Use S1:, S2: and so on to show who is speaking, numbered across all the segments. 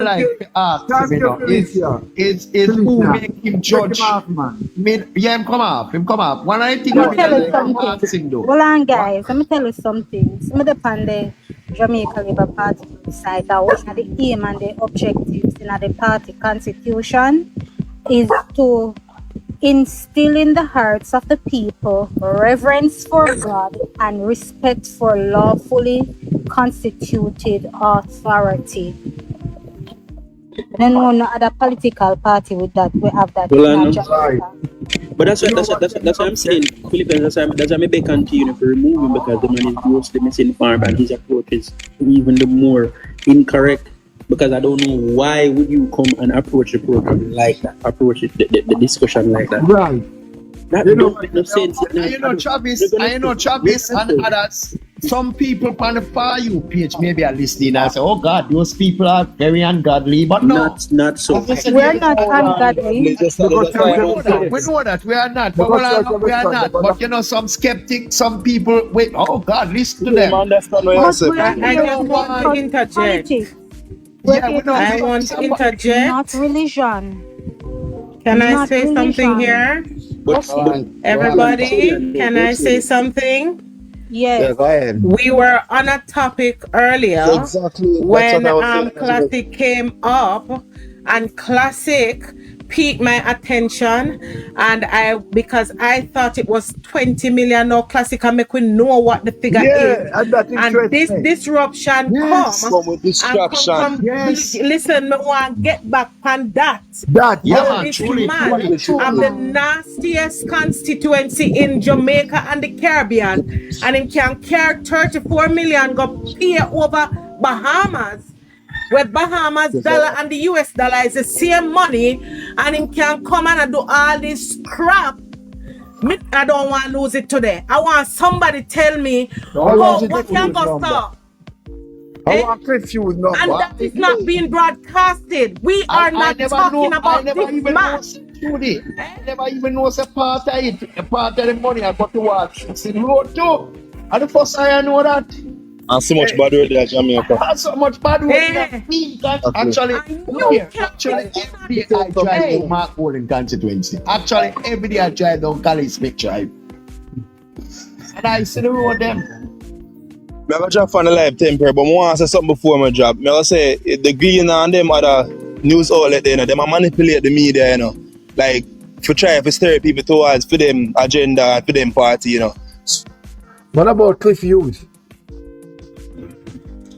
S1: like to ask him, you know, is who make him judge? Yeah, him come up. One of the things
S2: Let me tell you
S1: like
S2: something.
S1: ask him though.
S2: Hold on, guys. Let me tell you something. Some of the Pande Jamaica Labour Party website that one of the aim and the objectives in the party constitution is to instill in the hearts of the people reverence for God and respect for lawfully constituted authority. Then no other political party with that we have that in Jamaica.
S3: But that's what I'm saying. Philippines, that's why I may continue to remove him because the man is grossly misinformed and his approach is even the more incorrect. Because I don't know why would you come and approach the program like that, approach it, the discussion like that.
S4: Right.
S3: That don't make no sense.
S1: Travis and others. Some people on the far you page maybe are listening and say, oh God, those people are very ungodly, but no.
S3: Not so.
S2: We're not ungodly.
S1: We know that we are not, but we are not. But you know, some skeptics, some people wait, oh God, listen to them.
S5: I understand what you're saying.
S6: I just want to interject. I want to interject.
S2: Not religion.
S6: Can I say something here? Everybody, can I say something?
S2: Yes.
S5: Yeah, go ahead.
S6: We were on a topic earlier
S5: Exactly.
S6: when Classic came up, and Classic piqued my attention, and because I thought it was 20 million. Now Classic can make we know what the figure is. And this disruption
S5: Come with distraction.
S6: Listen, me want to get back on that. This man of the nastiest constituency in Jamaica and the Caribbean, and him can carry 34 million go pay over Bahamas, where Bahamas dollar and the US dollar is the same money, and him can come and do all this crap. I don't want to lose it today. I want somebody tell me what can go stop.
S4: I want confused now.
S6: And that is not being broadcasted. We are not talking about this man.
S1: I never even know a part of it. A part of the money I got to watch. It's in road too. And the first I know that.
S5: And so much bad with that Jamaica.
S1: And so much bad with that. Actually, every day I drive to Mark Golden constituency. Actually, every day I drive down Cali Smith Drive. And I see the road them.
S5: I have a job for the live temper, but I want to say something before my job. I will say the Green and them other news outlet, you know, them manipulate the media, you know. Like, to try to stir people towards for them agenda and for them party, you know.
S4: What about Cliff Hughes?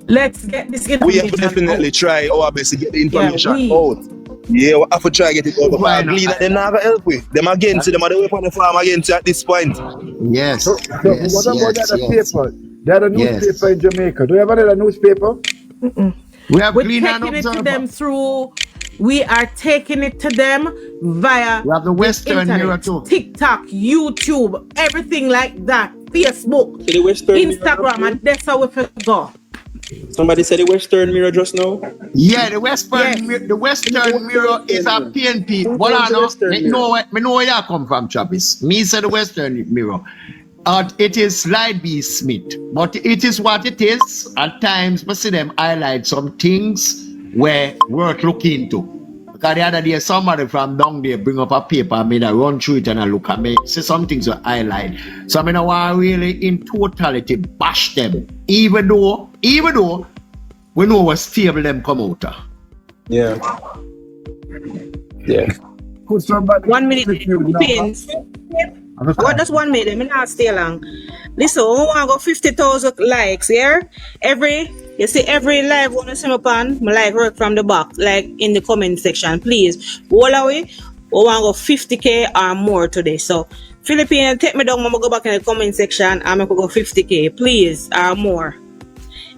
S6: Let's get this information.
S5: We have to definitely try our best to get the information out. Yeah, we have to try to get it out. But Green and them not going to help with. Them against them are the way on the farm against at this point.
S1: Yes.
S4: What about the other paper? The other newspaper in Jamaica. Do you have another newspaper?
S1: We're
S6: taking it to them through. We are taking it to them via
S1: the Western Mirror too.
S6: TikTok, YouTube, everything like that. Facebook, Instagram, and that's how we go.
S3: Somebody said the Western Mirror just now?
S1: Yeah, the Western Mirror is a PNP. What I know where that come from, Travis. Me said the Western Mirror. It is Slide B Smith, but it is what it is. At times, we see them highlight some things where worth looking into. Because the other day, somebody from down there bring up a paper, I mean, I run through it and I look at me, see some things we highlight. So I mean, I want to really, in totality, bash them, even though we know what stable them come out of.
S5: Yeah.
S4: Could somebody
S7: 1 minute. What does 1 minute? Me not stay long. Listen, we want to go 50,000 likes, yeah? Every live one see me upon, my like work from the back, like in the comment section, please. All away, we want to go 50k or more today. So, Philippine, take me down, I'm go back in the comment section, and I'm going to go 50k, please, or more.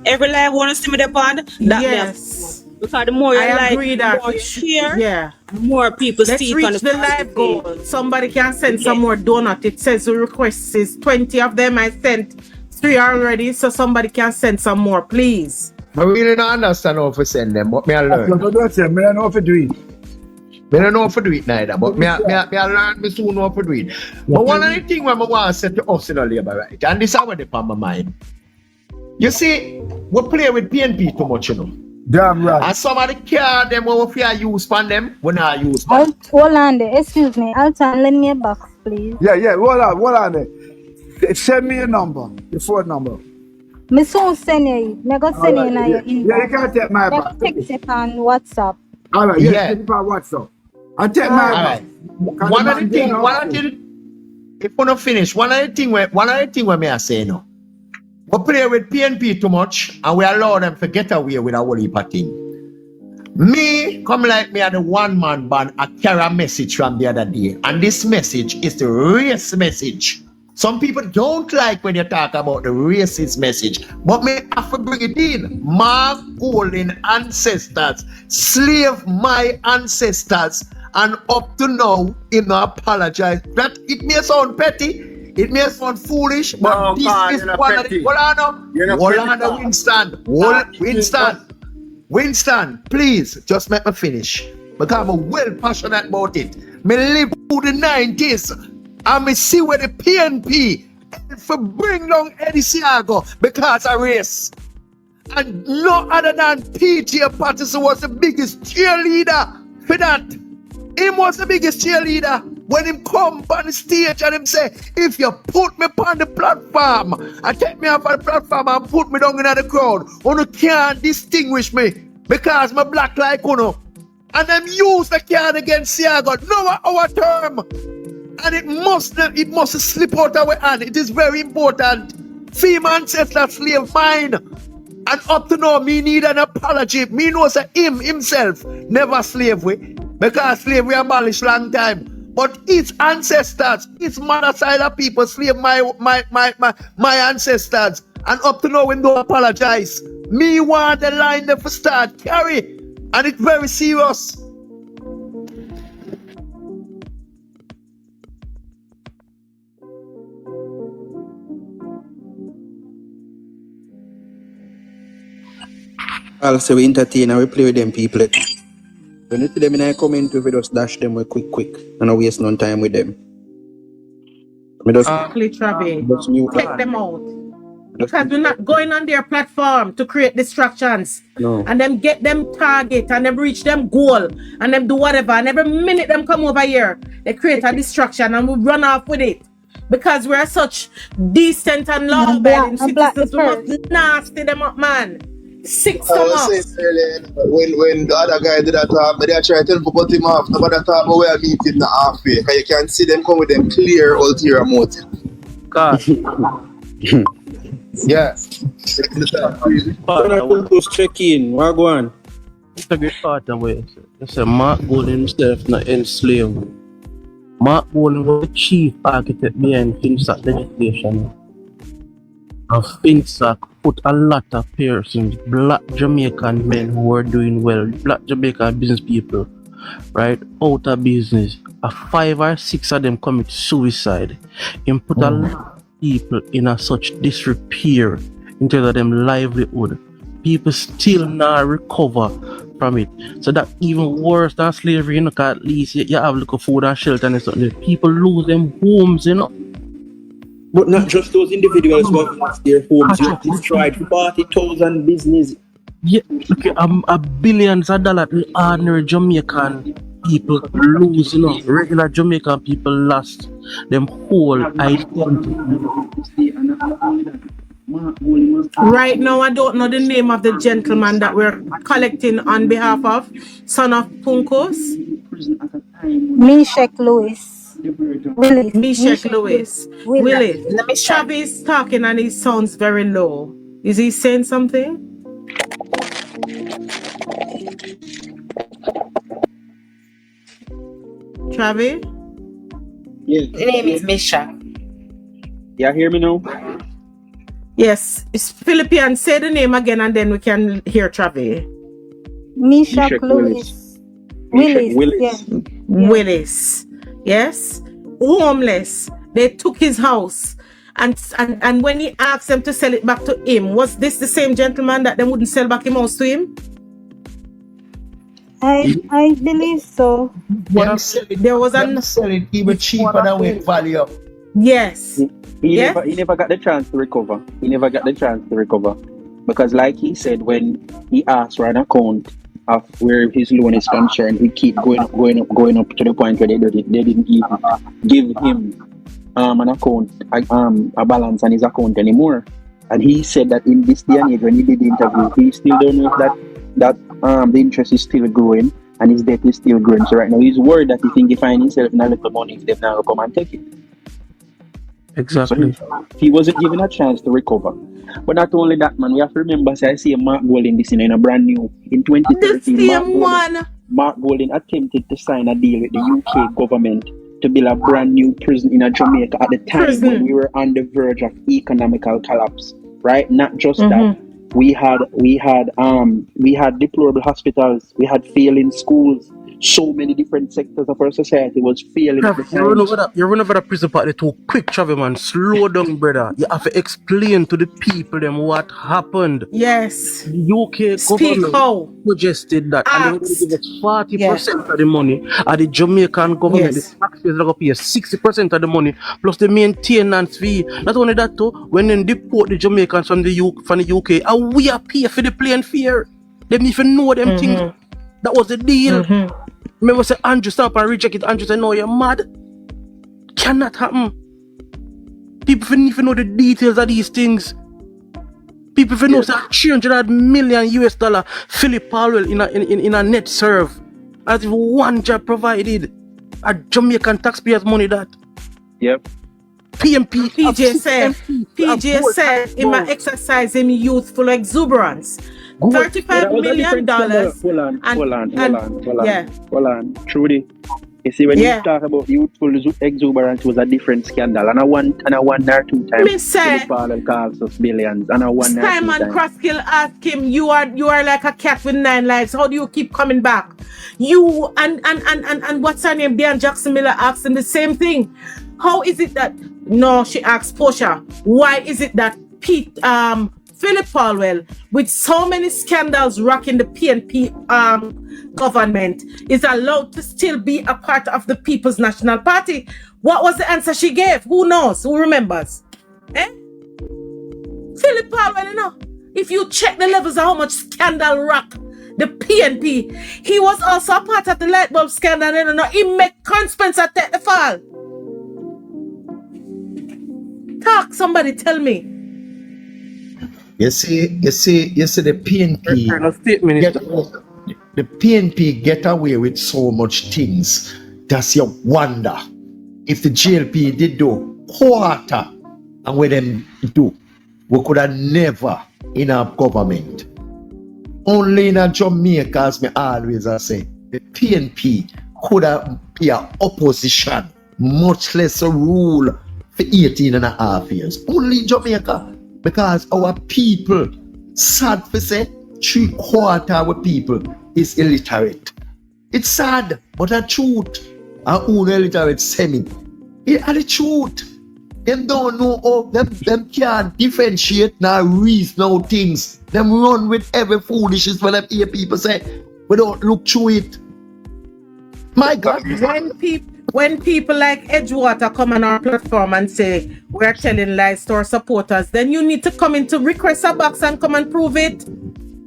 S7: Every live one see me upon, that
S6: yes.
S7: Because the more you
S6: agree
S7: like,
S6: that
S7: more you share, more people
S6: Let's
S7: see
S6: reach the live goal. Somebody can send some more donut. It says the request is 20 of them. I sent 3 already, so somebody can send some more, please.
S1: I really don't understand how to send them, but me I learn.
S4: I don't know how to do it.
S1: I don't know how to do it neither, but me I learn me soon how to do it. But one of the things I want to say to us in the labor, right, and this is what on my mind. You see, we play with PNP too much, you know.
S4: Damn right.
S1: And some of the car them what we are use on them, we not use them.
S2: Hold on there. Excuse me. Alton, lend me a box, please.
S4: Yeah. Hold on there. Send me your number, your phone number.
S2: Me soon send you. Me go send you in your inbox.
S4: Yeah, you can take my box.
S2: Text it on WhatsApp.
S4: All right, yeah. Take it on WhatsApp. I take my box.
S1: One of the thing, if we not finish, one of the thing where me I say no. We play with PNP too much and we allow them to get away with a whole heap of thing. Me, come like me at the one-man band, I carry a message from the other day. And this message is the race message. Some people don't like when you talk about the racist message, but me have to bring it in. My golden ancestors, slave my ancestors, and up to now, him not apologize. That it may sound petty, it may sound foolish, but
S4: no,
S1: this
S4: man,
S1: is one of the Winston, please just make me finish. Because I'm well passionate about it. Me live through the 90s and me see where the PNP for bring down Eddie Siago because of race. And no other than PJ Patterson was the biggest cheerleader for that. Him was the biggest cheerleader. When him come on the stage and him say, if you put me on the platform and take me off of the platform and put me down in the crowd, you can't distinguish me because I'm black like you. And them use the card against Siago. No, our term. And it must slip out our hand. It is very important. Female ancestor slave mine. And up to now, me need an apology. Me knows that himself never slave we. Because slavery abolished long time. But his ancestors, his mother side of people slave my ancestors. And up to now, we don't apologize. Me want the line to start carry. And it's very serious.
S3: Also, we entertain and we play with them people. When you see them in a comment, we just dash them quick and not waste no time with them.
S6: Travi, take them out. Because we're not going on their platform to create distractions.
S3: No.
S6: And them get them target and them reach them goal and them do whatever. And every minute them come over here, they create a distraction and we run off with it. Because we're such decent and law-abiding citizens, we must nasty them up, man. Six
S5: I was saying earlier, when the other guy did that talk, but they try to tell him to put him off. Nobody talk about where I meet him halfway. Because you can see them come with them clear ulterior motive.
S3: God.
S5: Yeah.
S3: Just check in. What go on?
S8: It's a great part of it. It's a Mark Golden himself not enslaved. Mark Golden was the chief architect behind FinSAC legislation. And FinSAC put a lot of persons, black Jamaican men who were doing well, black Jamaican business people, right, out of business. 5 or 6 of them commit suicide. And put a lot of people in a such disrepair in terms of them livelihood. People still not recover from it. So that even worse than slavery, you know, cause at least you have little food and shelter and something. People lose them homes, you know.
S3: But not just those individuals who have lost their homes. You have destroyed 40,000 business.
S8: Yeah, look at billions of dollars ordinary Jamaican people lose, you know. Regular Jamaican people lost them whole identity.
S6: Right now, I don't know the name of the gentleman that we're collecting on behalf of, son of Punkos.
S2: Meshach Lewis.
S6: Meshach Lewis. Willis. Travis talking and he sounds very low. Is he saying something? Travis?
S3: Yes.
S7: The name is Meshach.
S3: You hear me now?
S6: Yes, it's Philippine. Say the name again and then we can hear Travis.
S2: Meshach Lewis. Willis. Yeah.
S6: Willis. Yes. Homeless. They took his house. And when he asked them to sell it back to him, was this the same gentleman that they wouldn't sell back his house to him?
S2: I believe so.
S6: There was an
S1: selling even cheaper than with value.
S6: Yes.
S3: He never got the chance to recover. Because like he said, when he asked for an account of where his loan is concerned, he keep going up to the point where they didn't even give him an account, a balance on his account anymore. And he said that in this day and age, when he did the interview, he still don't know if that the interest is still growing and his debt is still growing. So right now he's worried that he can find himself in a little money if they've now come and take it.
S8: Exactly.
S3: So he wasn't given a chance to recover. But not only that, man, we have to remember, I see Mark Golding this in a brand new in 2013. Mark Golding attempted to sign a deal with the UK government to build a brand new prison in Jamaica at the time when we were on the verge of economical collapse. Right? Not just that. We had deplorable hospitals, we had failing schools, so many different sectors of our society was failing at the time.
S8: You run over the prison part, they too quick, travel man. Slow down, brother. You have to explain to the people them what happened.
S6: Yes.
S8: The UK government suggested that, and they were going to give us 40% of the money. And the Jamaican government, the taxpayers are going to pay 60% of the money, plus the maintenance fee. Not only that, too, when they deport the Jamaicans from the UK, and we are pay for the plane fare. They need to know them things. That was the deal. Remember, say Andrew stop and reject it. Andrew said, "No, you're mad. Cannot happen." People need to know the details of these things. People know say $300 million US Philip Powell in a net serve, as if one job provided. A Jamaican taxpayers' money that.
S3: Yep.
S6: PJ said, he might exercise him youthful exuberance. $35 million.
S3: Hold on. Trudy. You see, when you talk about youthful exuberance, was a different scandal. And I one or two times. Philip Powell costs us billions. And I one or two times.
S6: Simon Crosskill asked him, you are like a cat with 9 lives. How do you keep coming back? You and what's her name? Dan Jackson Miller asked him the same thing. How is it that she asked Portia, why is it that Philip Powell, with so many scandals rocking the PNP government, is allowed to still be a part of the People's National Party? What was the answer she gave? Who knows? Who remembers? Philip Powell, if you check the levels of how much scandal rock the PNP, he was also a part of the light bulb scandal. He made Con Spencer take the fall. Talk, somebody tell me.
S1: You see the PNP. The PNP get away with so much things. That's your wonder. If the JLP did do quarter and what them do, we could have never in our government. Only in Jamaica, as me always say, the PNP could have be an opposition, much less a rule for 18 and a half years. Only in Jamaica. Because our people, sad to say, 3/4 of our people is illiterate. It's sad, but the truth. Our own illiterate semi. It's the truth. Them don't know them can't differentiate now reason no things. Them run with every foolishness when them hear people say, we don't look through it. My God.
S6: When people like Edgewater come on our platform and say we're telling lies to our supporters, then you need to come into request a box and come and prove it.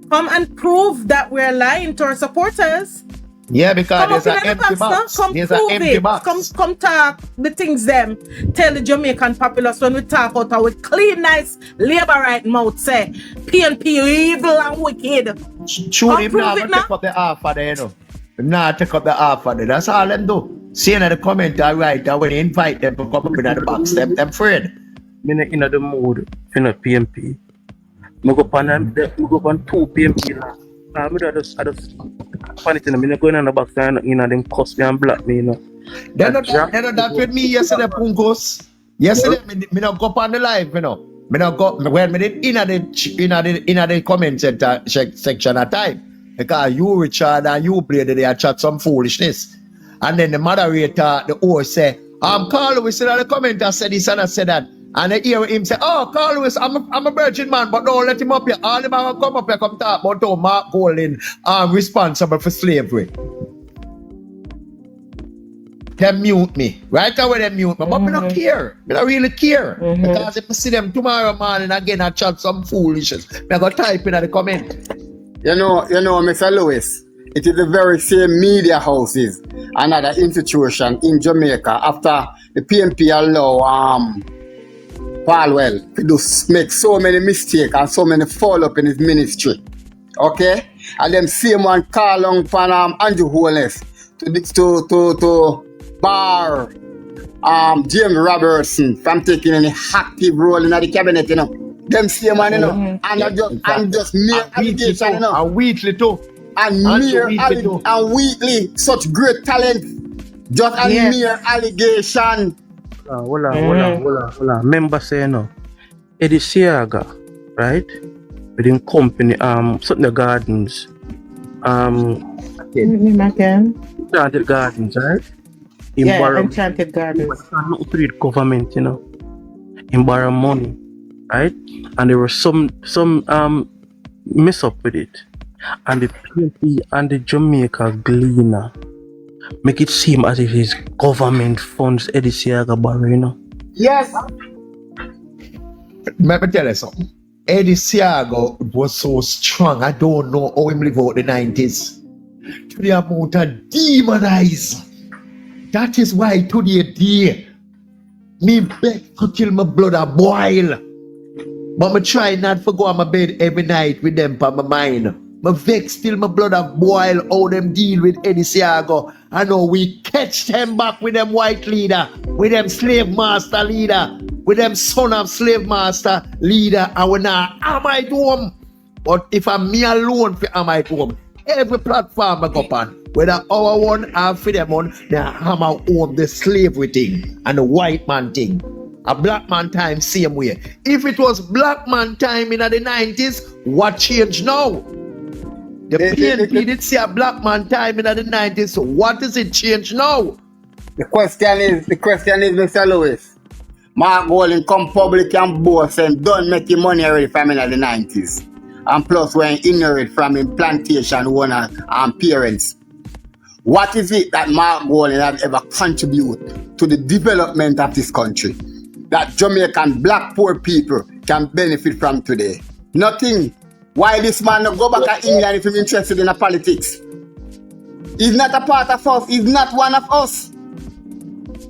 S6: Come and prove that we're lying to our supporters.
S1: Yeah, because there's an empty box. There's an empty box.
S6: Come talk the things them. Tell the Jamaican populace when we talk out our clean, nice, labor right mouth say PNP evil and wicked.
S1: Truly, I'm not take up the half of the not take up the half of it. That's all them do. Saying in the comment, I write that when they invite them to come up in the box, them afraid.
S8: I'm in the mood for the PNP. I go on 2 PNP. I just funny thing, I'm going on the box and them cuss me and block me.
S1: They know that with me yesterday, Pungos. Yesterday, I don't go on the live, I don't go when I did in the comment section at time. Because you, Richard, and you, Brady, they chat some foolishness. And then the moderator, the host say, Carl Lewis in the comment, I said this and I said that. And I hear him say, Carl Lewis, I'm a virgin man, but don't let him up here. All the man will come up here, come talk about how Mark Golding responsible for slavery. they mute me. Right away they mute me. But I don't care. I don't really care. Because if I see them tomorrow morning again and chat some foolishness, I go type in the comment.
S9: You know, Mr. Lewis, it is the very same media houses and other institution in Jamaica after the PNP allow Palwell to make so many mistakes and so many fall up in his ministry. Okay? And them same one call on Andrew Holness to bar James Robertson from taking any active role in the cabinet, you know. Them same one, you know. And just mere allegation, you know.
S1: And weekly too.
S9: And weekly, such great talent. Just a mere allegation.
S8: Hold on. Remember saying no. Eddie Siaga, right? Within company, Sutton Gardens. Enchanted Gardens, right?
S6: Enchanted Gardens.
S8: Not to the government, you know. In borrow money, right? And there was some mess up with it. And the PNP and the Jamaica Gleaner make it seem as if it's government funds Eddie Siaga borrow, you know.
S9: Yes.
S1: Let me tell you something. Eddie Siaga was so strong. I don't know how him live out the 90s. To the amount of demonized. That is why today, me beg to kill my blood a boil. But me try not to go on my bed every night with them for my mind. My vex till my blood a boil how them deal with Eddie Siaga. I know we catch them back with them white leader, with them slave master leader, with them son of slave master leader, and we now am I to them. But if I'm me alone for am I to them, every platform I go on, whether our one or for them one, they hammer home the slavery thing and the white man thing. A black man time same way. If it was black man time in the 90s, what changed now? The PNP did say a black man time in the 90s, so what does it change now?
S9: The question is, Mr. Lewis, Mark Golding come public and boast and don't make him money already from in the 90s. And plus when inherit from him plantation owner and parents. What is it that Mark Golding has ever contributed to the development of this country? That Jamaican black poor people can benefit from today? Nothing. Why this man not go back to England if he's interested in politics? He's not a part of us. He's not one of us.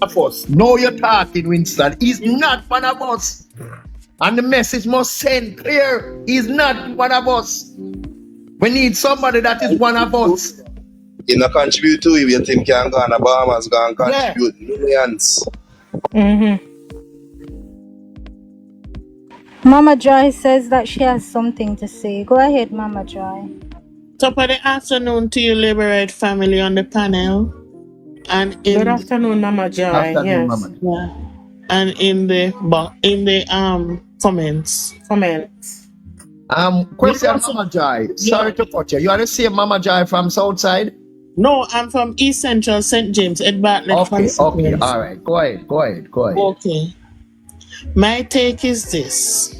S1: Of us. No, you're talking, Winston. He's not one of us. And the message must send clear. He's not one of us. We need somebody that is one of us.
S5: You not contribute to it. You think can go on the Bahamas, go and contribute millions.
S2: Mama Joy says that she has something to say. Go ahead, Mama Joy.
S10: Top of the afternoon to you, Liberate family on the panel. And
S6: good afternoon, Mama Joy. Yes. Mama.
S10: Yeah. And in the comments.
S1: Question, Mama Joy. Sorry to cut you. You are the same Mama Joy from Southside?
S10: No, I'm from East Central St. James, Ed Bartlett.
S1: Okay, all right. Go ahead.
S10: Okay. My take is this.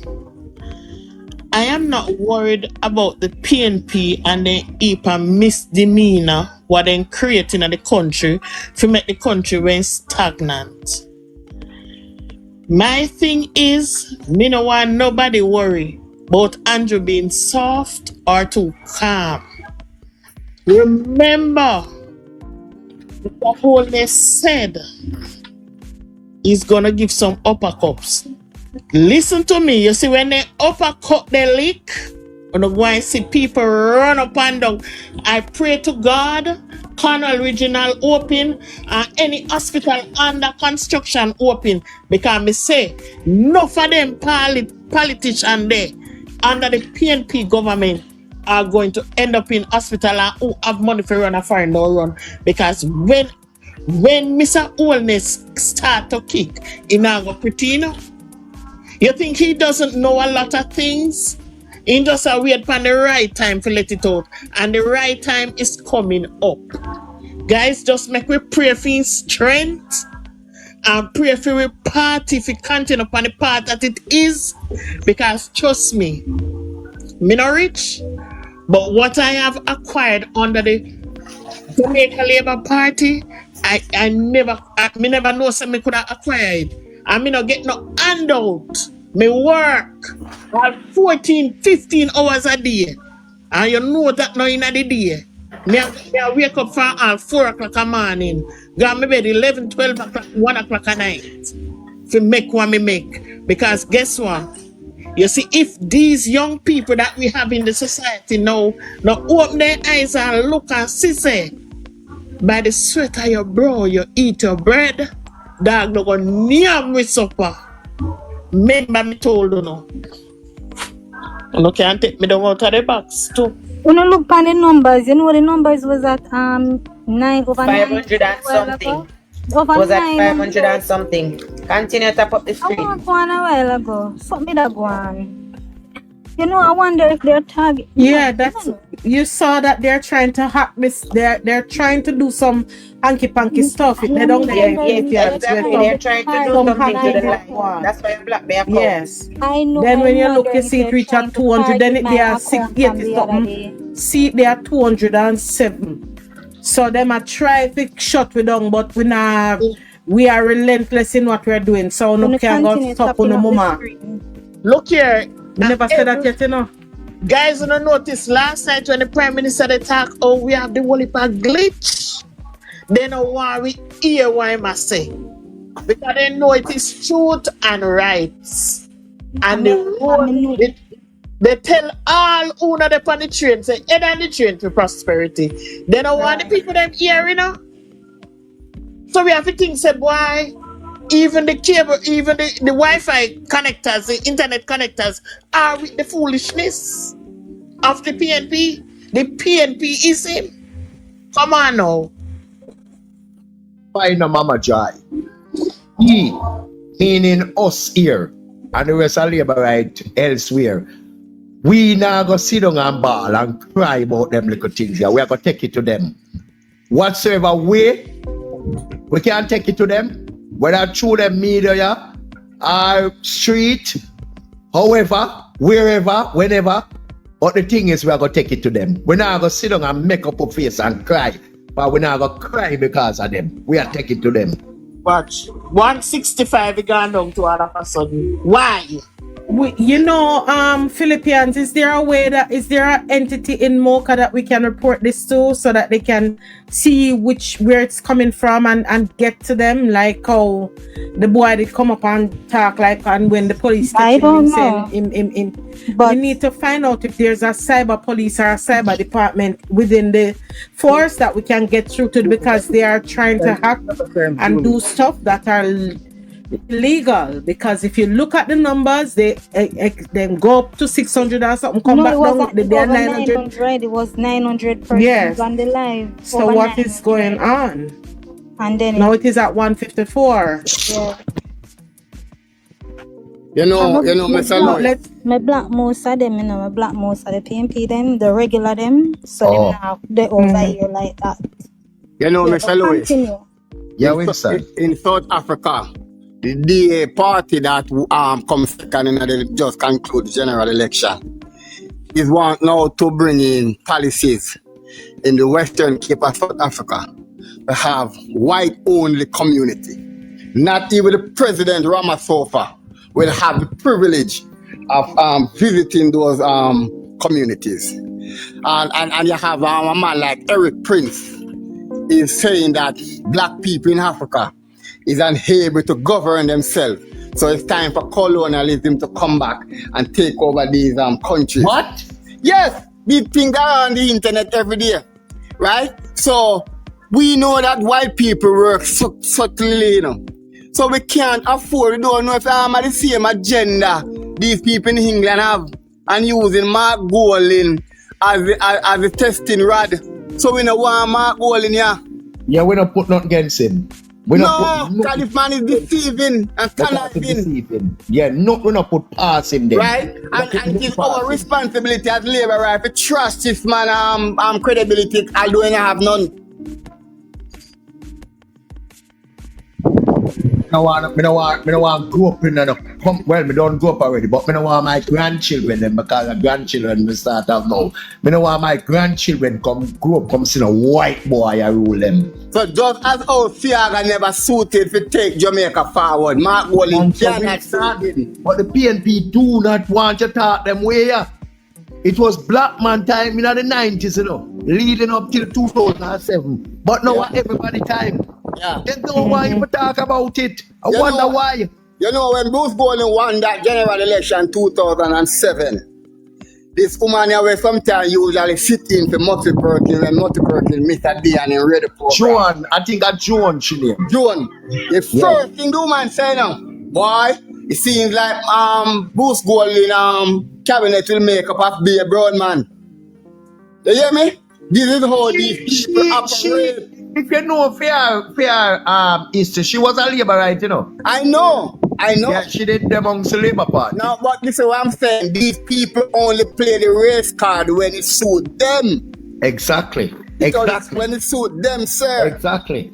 S10: I am not worried about the PNP and the EPA misdemeanor what they creating in the country to make the country when stagnant. My thing is, me no want nobody worry about Andrew being soft or too calm. Remember, the Holness said he's gonna give some uppercuts. Listen to me. You see, when they uppercut the leak, when you go and see people run up and down, I pray to God, Cornwall Regional open and any hospital under construction open. Because me say, enough of them politicians there under the PNP government are going to end up in hospital and who have money for run a foreign no run. Because when Mr. Holness start to kick, he now go pretty, you know? You think he doesn't know a lot of things? He just wait for the right time to let it out. And the right time is coming up. Guys, just make we pray for his strength and pray for his party if he continue upon the path that it is. Because trust me, me not rich, but what I have acquired under the Jamaica Labour Party, I never know something me could have acquired. I me not get no handout. Me work 14, 15 hours a day. And you know that now in the day. Me I wake up for 4 o'clock a morning. Go me bed 11, 12 o'clock, 1 o'clock at night. To make what me make. Because guess what? You see, if these young people that we have in the society now open their eyes and look and see, say, by the sweat of your brow, you eat your bread, dog no go near me supper. Remember me told you no. You can't take me down out of the box too.
S2: When you look at the numbers, you know the numbers was at 9 over
S11: 500 and something. Was at 500 and something. Continue to tap up the screen.
S2: I walked one a while ago. Something that go on. You know, I wonder if they're targeting.
S6: Yeah, that's you saw that they're trying to hack this. They're trying to do some hanky panky stuff. They don't
S11: exactly. They're trying to do something to the line. That's why I'm black.
S6: Yes.
S2: I know.
S6: Then when you look, you see it reach at 200. Then they are 680 something. See, they are 207. So them are try to shut we down, but we are relentless in what we're doing. So no can go stop on the mama. Look here. We never said that yet, you know. Guys, you don't notice last night when the Prime Minister they talk, oh, we have the whole heap of glitch. They don't want we hear what I must say. Because they know it is truth and rights. And they tell all who not upon the train, say, head on the train for prosperity. They don't want the people them here, you know. So we have to think, say, boy, even the cable, even the Wi-Fi connectors, the internet connectors are with the foolishness of the PNP. The PNP is him. Come on now.
S1: Find a Mama Joy. He, meaning us here, and the rest of labor right elsewhere. We now go sit down and bawl and cry about them little things here. We are going to take it to them. Whatsoever way, we can take it to them. Whether through the media or street, however, wherever, whenever. But the thing is, we are going to take it to them. We're not going to sit down and make up a face and cry. But we're not going to cry because of them. We are taking it to them.
S10: Watch. 165 gone down to all of a sudden. Why? Philippines, is there an entity in Mocha that we can report this to so that they can see where it's coming from and get to them, like how the boy did come up and talk like, and when the police
S2: I don't know.
S10: But we need to find out if there's a cyber police or a cyber department within the force that we can get through to, because they are trying to hack and do stuff that are illegal. Because if you look at the numbers, they go up to 600 or something, come back down. They are 900.
S2: It was 900 persons on the live.
S10: So what is going on?
S2: And then
S10: now it is at 154.
S2: Yeah.
S9: You know, Mr. Lloyd.
S2: My black most of them, my black most of the PNP them, the regular them, so they over here like that.
S9: You know, Mr. Lloyd.
S1: Yeah, Winston.
S9: In South Africa, the DA party that comes second in the just conclude general election is want now to bring in policies in the Western Cape of South Africa to have white-only community. Not even the President Ramaphosa will have the privilege of visiting those communities. And you have a man like Eric Prince is saying that black people in Africa is unable to govern themselves. So it's time for colonialism to come back and take over these countries.
S1: What?
S9: Yes, these things are on the internet every day, right? So we know that white people work subtly, you know. So we can't afford, we don't know if I'm the same agenda these people in England have and using Mark Golding as a testing rod. So we don't want Mark Golding here.
S1: Yeah, we don't put nothing against him.
S9: No, because this man is deceiving and conniving.
S1: Yeah, no, we don't put past him there.
S9: Right? And it's our responsibility as labor, right? To trust this man credibility, although I have none.
S1: don't want grow up in well, me don't grow up already, but me don't want my grandchildren them because the grandchildren me start out now. Me don't want my grandchildren come see a white boy I rule them.
S9: So just as how Fiaga never suited to take Jamaica forward, Mark Walling cannot suit.
S1: But the PNP do not want to talk them way. It was black man time in the 90s, you know, leading up till 2007. But now everybody time.
S9: Yeah.
S1: They don't want you to talk about it. I wonder why.
S9: You know, when Bruce Golding won that general election 2007, this woman away sometimes usually sit in for Murphy Perkins and Murphy Perkins, Mr. D and in ready program.
S1: Joan, I think that Joan she name.
S9: Joan. The first thing the woman say now, boy, it seems like Bruce Golding cabinet will make up of be a broad man. You hear me? This is how these people operate.
S1: If you know fair history, she was a Labourite, you know.
S9: I know.
S1: Yeah, she did amongst the Labour Party.
S9: Now, but listen what I'm saying. These people only play the race card when it suits them.
S1: Exactly.
S9: When it suits them, sir.
S1: Exactly.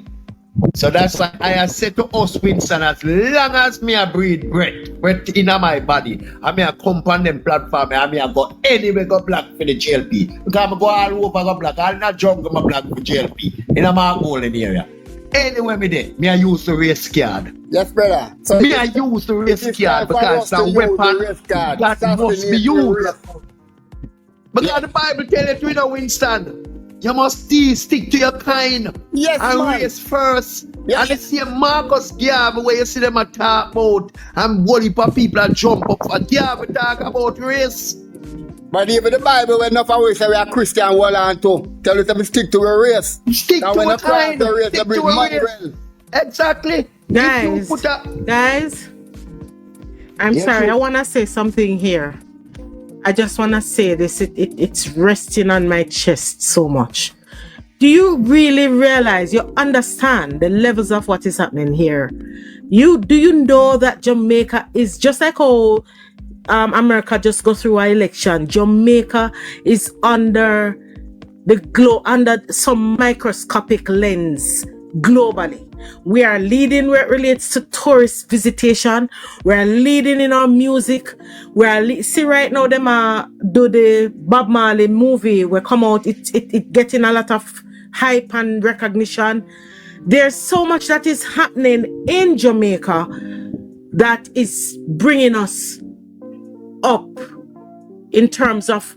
S1: So that's why I have said to us, Winston, as long as me a breathe breath in my body, I may come on them platform, I may go anywhere go black for the JLP. Because I go all over go black, I'll not jump go black for JLP in my golden area. Anywhere me there, me I use the race card.
S9: Yes, brother.
S1: So me I use the race card because it's a weapon that must be used. Because the Bible tells you, you know, Winston, you must stick to your kind.
S9: Yes,
S1: and
S9: man.
S1: race first.
S9: Yes.
S1: And the same Marcus Garvey where you see them a talk about and what if people are jump up for Garvey talk about race.
S9: But even the Bible when enough of we say we are Christian well and too. Tell us to stick to a race.
S1: Stick to a kind.
S9: Stick to a race.
S1: Exactly.
S6: Guys, I'm sorry, I wanna say something here. I just want to say this, it's resting on my chest so much. Do you really realize, you understand the levels of what is happening here? Do you know that Jamaica is just like how America just go through an election? Jamaica is under under some microscopic lens globally. We are leading where it relates to tourist visitation. We are leading in our music. We are see right now them do the Bob Marley movie will come out. It getting a lot of hype and recognition. There's so much that is happening in Jamaica that is bringing us up in terms of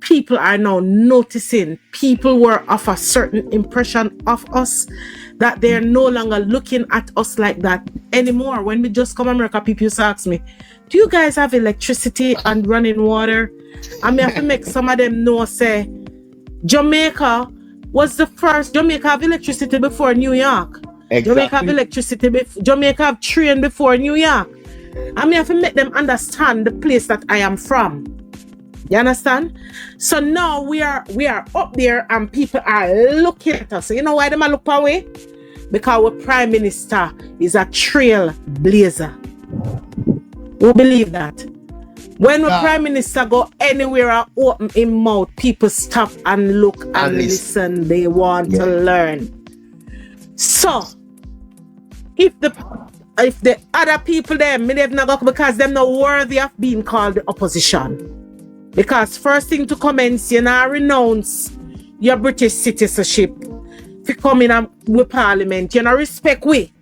S6: people are now noticing. People were of a certain impression of us that they're no longer looking at us like that anymore. When we just come to America, people used to ask me, do you guys have electricity and running water? I mean, I have to make some of them know, say, Jamaica was the first. Jamaica have electricity before New York. Exactly. Jamaica have electricity, Jamaica have train before New York. I mean, I have to make them understand the place that I am from. You understand? So now we are up there and people are looking at us. So you know why they might look away? Because our Prime Minister is a trailblazer. We believe that. When the Prime Minister go anywhere and open his mouth, people stop and look and listen. They want to learn. So if the other people there, they've not got because they're not worthy of being called the opposition. Because first thing to commence, you now renounce your British citizenship. If you come in with Parliament, you know respect we.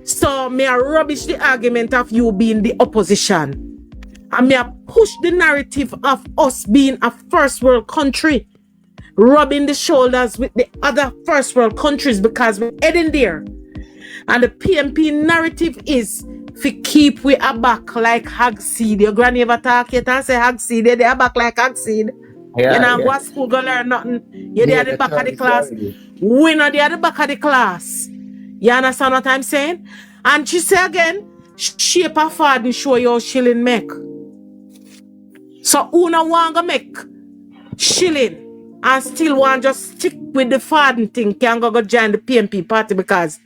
S6: So may I rubbish the argument of you being the opposition. And may I push the narrative of us being a first world country, rubbing the shoulders with the other first world countries because we're heading there. And the PNP narrative is to keep we a back like hog seed. Your granny ever talk yet and say hog seed, they are back like hog seed. You know, go to school, go learn nothing. You're at the back of the class. We not at the back of the class. You understand what I'm saying? And she say again, shape a forward and show you how shilling make. So who no want to make shilling and still want just stick with the forward thing can go join the PNP party because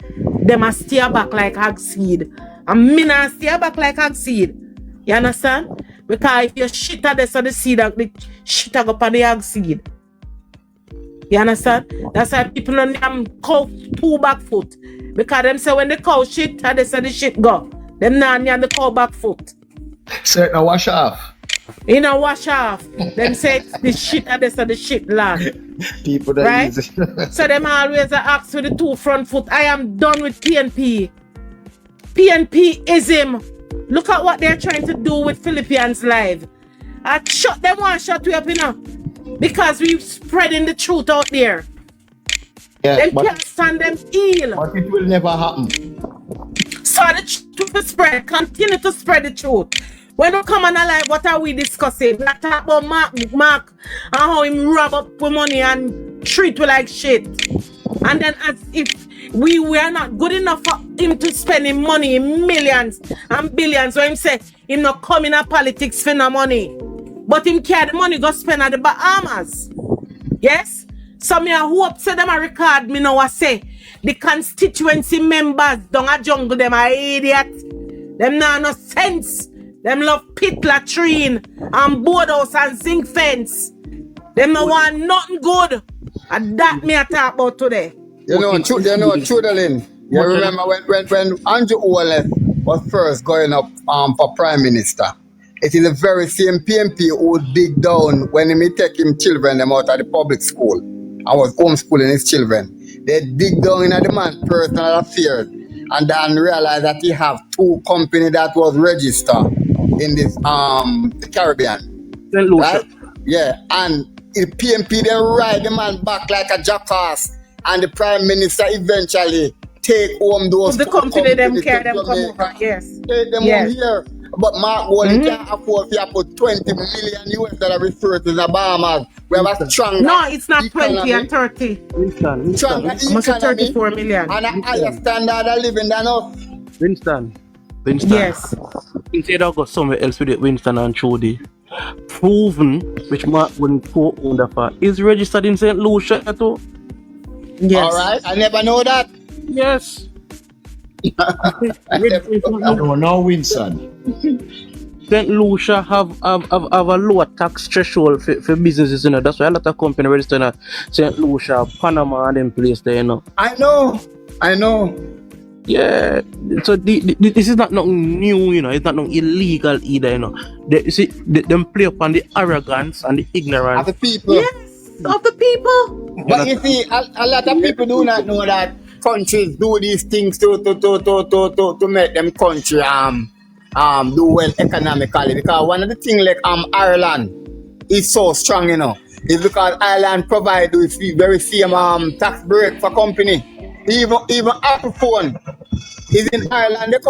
S6: they must stay back like hog seed. And me not stay back like hog seed. You understand? Because if you shit at this on the seed, the shit go on the hog seed. You understand? That's why people on them cow 2 back foot. Because them say when the cow shit, and they say the shit go. Them now near the cow back foot.
S1: So now wash off.
S6: You know, wash off. Them say it's the shit, and they say the shit land.
S1: People that
S6: right?
S1: use it.
S6: So them always ask for the 2 front foot. I am done with PNP. PNP-ism. Look at what they're trying to do with Philippians Live. I shut them one shot we up, you know. Because we spreading the truth out there.
S1: Yeah,
S6: They can't stand them ill.
S1: But it will never happen.
S6: So the truth will spread. Continue to spread the truth. When we come on alive, what are we discussing? We talk about Mark and how him rob up with money and treat we like shit. And then as if we were not good enough for him to spend him money in millions and billions. So him say him not coming to politics for no money. But him carry the money go spend at the Bahamas. Yes? So me I hope say them a record me now I say the constituency members down a jungle them are idiot. Them nah no sense. Them love pit latrine and boardhouse and zinc fence. Them no want nothing good. And that me I talk about today.
S9: You know, Chudalin. You remember when Andrew Owale was first going up for Prime Minister. It is the very same PMP who dig down when he take him children them out of the public school. I was homeschooling his children. They dig down in the man's personal affairs and then realize that he have 2 companies that was registered in this the Caribbean. Right? Yeah, and the PMP then ride the man back like a jackass, and the Prime Minister eventually take home those
S6: the company them carry them come over, yes.
S9: Take them home here. But Mark Golding can't afford to put $20 million US referred to the Bahamas. We have a strong.
S6: No, it's not economy. 20 and 30.
S9: Stronger
S6: Must be 34 million.
S9: And a higher standard of living than us.
S8: Winston.
S6: Yes.
S8: Instead of go somewhere else with it, Winston and Chody. Proven, which Mark wouldn't co-own the far, is registered in St. Lucia too.
S9: Yes. Alright, I never know that.
S8: Yes.
S1: I don't know, Winston.
S8: St. Lucia have a lower tax threshold for businesses, you know. That's why a lot of companies register in St. Lucia, Panama, and them place there, you know.
S9: I know.
S8: Yeah, so this is not nothing new, you know. It's not nothing illegal either, you know. Them play upon the arrogance and the ignorance
S9: of the people.
S6: Yes, of the people.
S9: But you see, a lot of people do not know that countries do these things to make them country do well economically. Because one of the things like Ireland is so strong, you know, is because Ireland provide with the very same tax break for company. Even Apple phone is in Ireland. The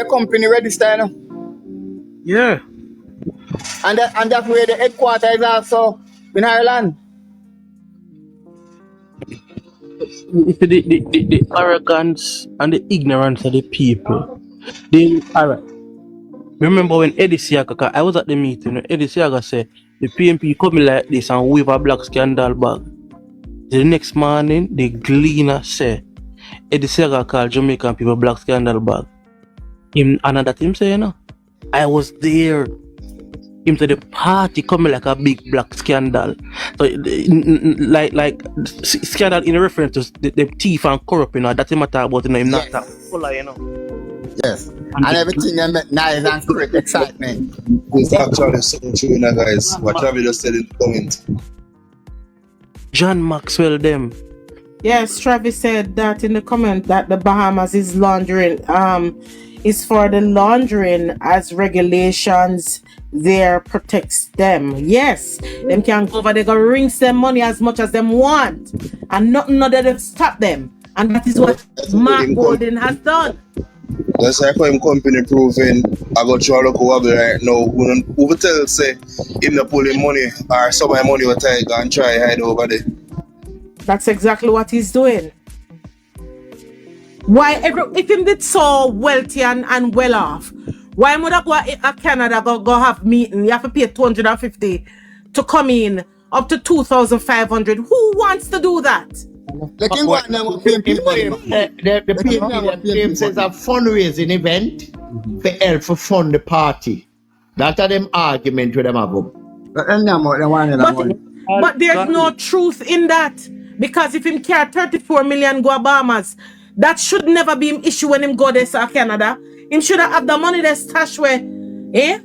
S9: company register, you know.
S8: Yeah.
S9: And that's where the headquarters is also in Ireland.
S8: The arrogance and the ignorance of the people. Alright. Remember when Eddie Siaka, I was at the meeting, Eddie Siaka said the PMP coming like this and wave a black scandal bag. The next morning, the Gleaner said Eddie Siaka called Jamaican people black scandal bag. Another team say, you know, I was there. Him to the party coming like a big black scandal. So like scandal in reference to the thief and corrupt, you know, that's him talk about, you know, him not that fuller, you know.
S9: Yes. And everything them nice and correct excitement.
S5: It's actually so true, you know, guys. What Travis just said in the comment.
S8: John Maxwell them.
S6: Yes, Travis said that in the comment that the Bahamas is laundering, is for the laundering as regulations there protects them. Yes, them can go over, they go rinse them money as much as them want, and nothing that stop them. And that is what Mark Golding has done.
S5: That's like him company proving I got you look wobble right now. Who will tell say him not pulling money or some of my money will take and try hide over there.
S6: That's exactly what he's doing. Why if him did so wealthy and well off, why would I go to Canada go have meeting? You have to pay 250 to come in, up to 2,500. Who wants to do that?
S1: The PMP says a fundraising event for help to fund the party. That's them argument with them about.
S6: But there's no truth in that. because if him carry 34 million go Bahamas, that should never be an issue when him go there to Canada. Him should have the money there stashed where, eh?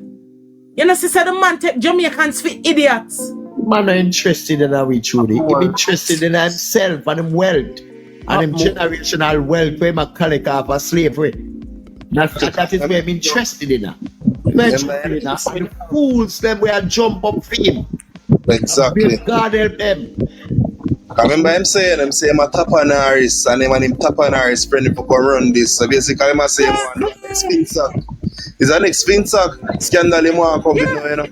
S6: You know, sister, the man take Jamaicans for idiots.
S1: Man not interested in how we truly. He's interested in himself and him wealth. And him generational wealth where him collect off of slavery. That is where I'm interested in. And the fools them where jump up for him.
S5: Exactly.
S1: God help them.
S5: I remember him saying I'm Tapan Harris and him Tapan Harris friend for come run this. So basically I'm saying it's an expensive scandal him want come with now, you know.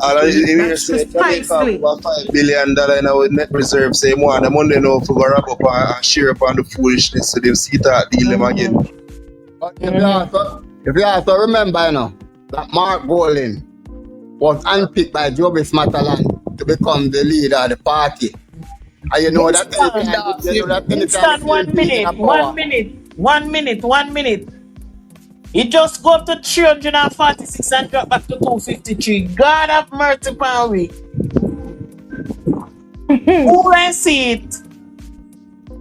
S5: All of him say $5 billion now with net reserve, say him want the money now for go wrap up and share up on the foolishness so they see that deal them again.
S9: But if you also remember, you know, that Mark Golding was unpicked by Jobis Matalan to become the leader of the party. And you know that
S10: Instant 1 minute. He just go up to 346 and drop back to 253. God have mercy upon we. Who I see it?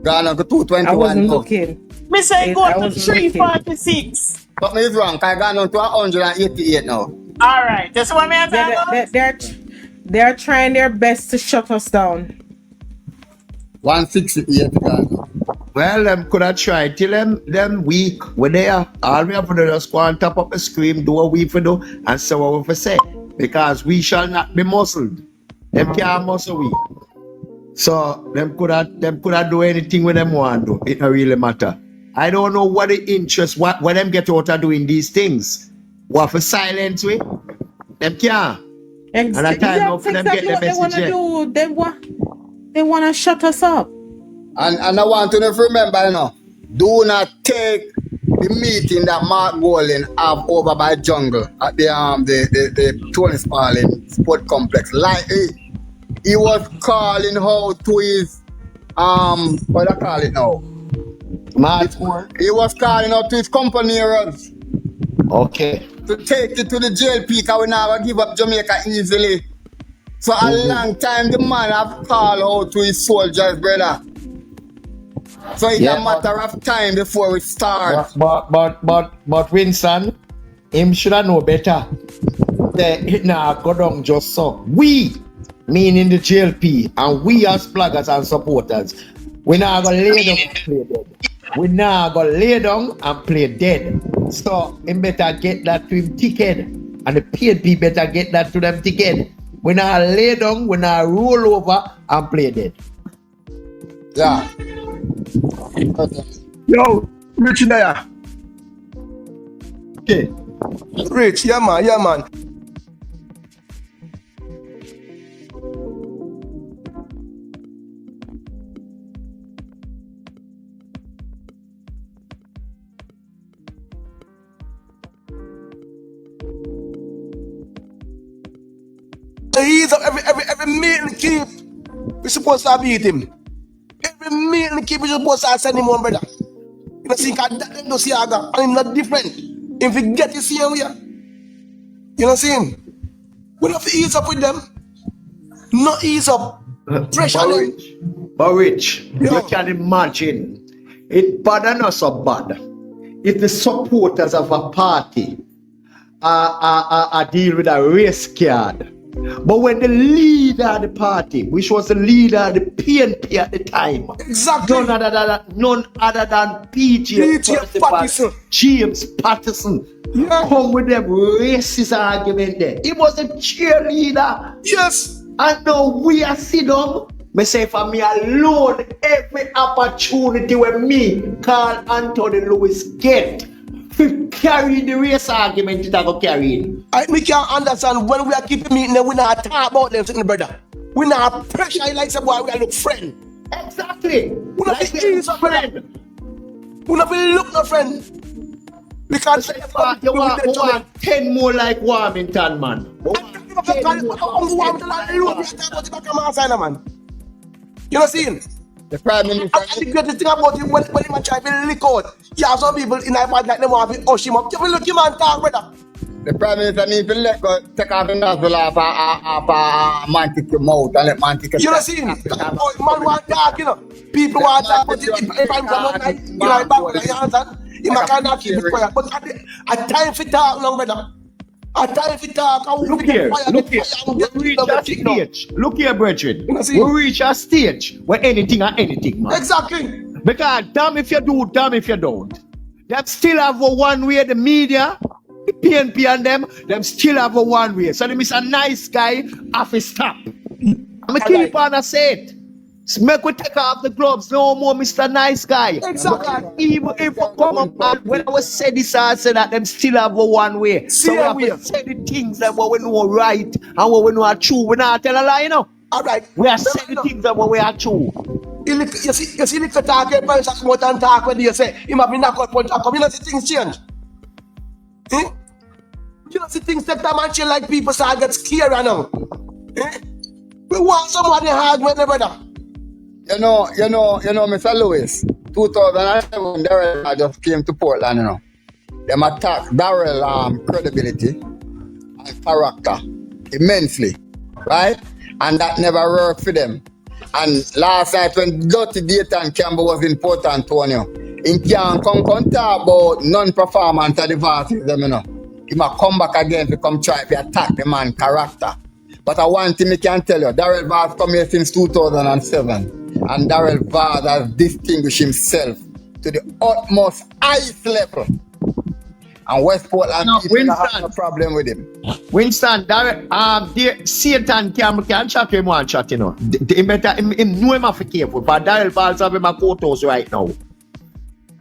S9: Gone on to 221.
S6: I wasn't looking.
S10: Me say go up to 346.
S9: But me is wrong, I gone on to 188 now.
S10: Alright, that's what me
S6: they're trying their best to shut us down.
S9: 168 gone.
S1: Well, them could have tried till them weak. When they are, all we have to do is go on top of the scream, do what we for do, and say what we for say. Because we shall not be muscled. Them can't muscle we. So them could have do anything when them want to. It don't really matter. I don't know what the interest, what them get out of doing these things. What for silence we? Them can't. And at time now for them get the message.
S6: They want to shut us up.
S9: And I want to remember, you know, do not take the meeting that Mark Golding have over by Jungle at the Tony Smalling Sport Complex. Like he was calling out to his what do I call it now? He was calling out to his compañeros.
S1: Okay.
S9: To take it to the JLP because we never give up Jamaica easily. So a long time the man have called out to his soldiers, brother. So it's a matter of time before we start.
S1: But Winston, him should have know better. It now go down just so. We, meaning the JLP, and we as bloggers and supporters, we now gonna lay down and play dead. We now gonna lay down and play dead. So him better get that to him ticket, and the PNP better get that to them ticket. We now lay down, we now roll over and play dead.
S9: Yeah.
S5: Yo, Rich there.
S1: Okay.
S5: Rich, yeah man. He's up every meal keep. We're supposed to beat him. Every meal keep, we're supposed to send him one, brother. You know, see, that them don't see Aga, and him not different. If we get to see him here, you know, see him. We have to ease up with them. Not ease up. Pressure them.
S1: But Rich, you can imagine, it bad and not so bad. If the supporters of a party are deal with a race card, but when the leader of the party, which was the leader of the PNP at the time,
S5: exactly,
S1: none other than PJ Patterson, James Patterson, come with them racist argument there. He was a cheerleader.
S5: Yes.
S1: And now we are sitting down. Me say for me alone, every opportunity when me, Carl Anthony Lewis, get to carry the race argument that I go carry.
S5: We can't understand when we are keeping meeting them, we not talk about them, brother. We not pressure like some boy, we are look friend.
S1: Exactly.
S5: We not like be a friend. We not be look no friend. Because
S1: you want 10 more like Warmington, man.
S5: You know seeing?
S9: The Prime Minister.
S5: And the greatest thing about him when he try to lick out, you have some people in that part like them want to hush him up. You will look him and talk, brother.
S9: The Prime Minister needs to let go, take off the nozzle off a man kick your mouth and let man kick your
S12: You know, see, man want to talk, you know. People want to talk, but if I'm not nice, you know, you understand? You can't keep it quiet. But at time for talk now, brother. At time for talk,
S1: look here. Look here, brethren. We reach a stage where anything or anything, man.
S12: Exactly.
S1: Because damn if you do, damn if you don't. Them still have a one way, the media, the PNP and them still have a one way. So them is a nice guy, have to stop. I'm keep on a say it. Make we take off the gloves, no more Mr. Nice Guy.
S12: Exactly.
S1: Even if we come up, when I was say this, I said that them still have a one way. So we have to say the things that what we know right and what we know are true. We not tell a lie, you know.
S12: All right.
S1: We are saying the things that what we are true.
S12: You see, little talk, everybody just come out and talk when you say, you might be knocked out, punch, come. You know, see things change. You know, see things take time and change like people start get scared now. We want somebody hard with the brother.
S9: You know, Mr. Lewis, 2007, Darrell just came to Portland, you know. Them attacked Darrell credibility and character immensely, right? And that never worked for them. And last night when Dirty Data and Campbell was in Port Antonio, he can't come talk about non-performance of the varsity, you know. He might come back again to come try to attack the man character. But I one thing I can tell you, Darrell Vaz come here since 2007. And Darrell Vaz has distinguished himself to the utmost highest level. And West Portland people have no problem with him.
S1: Winston, Satan can chat him one chat, you know. He better know him have to be careful. But Darrell Vaz have him a courthouse right now.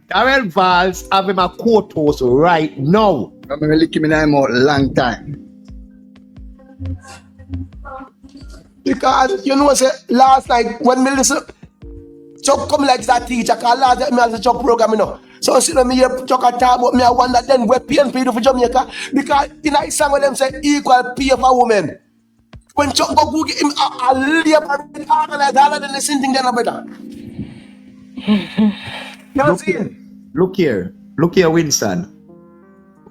S1: Darrell Vaz have him a courthouse right now.
S9: I'm going to lick him in a long time.
S12: Because you know, say last night when me listen, Chuck come like that teacher, because last night me as a Chuck program, you know. So see when me hear Chuck talk about me, I wonder then where PNP do for Jamaica. Because in that song when them say equal pay for women. When Chuck go Google him a labor organize all of them the same thing then better. You know
S1: Look here, Winston.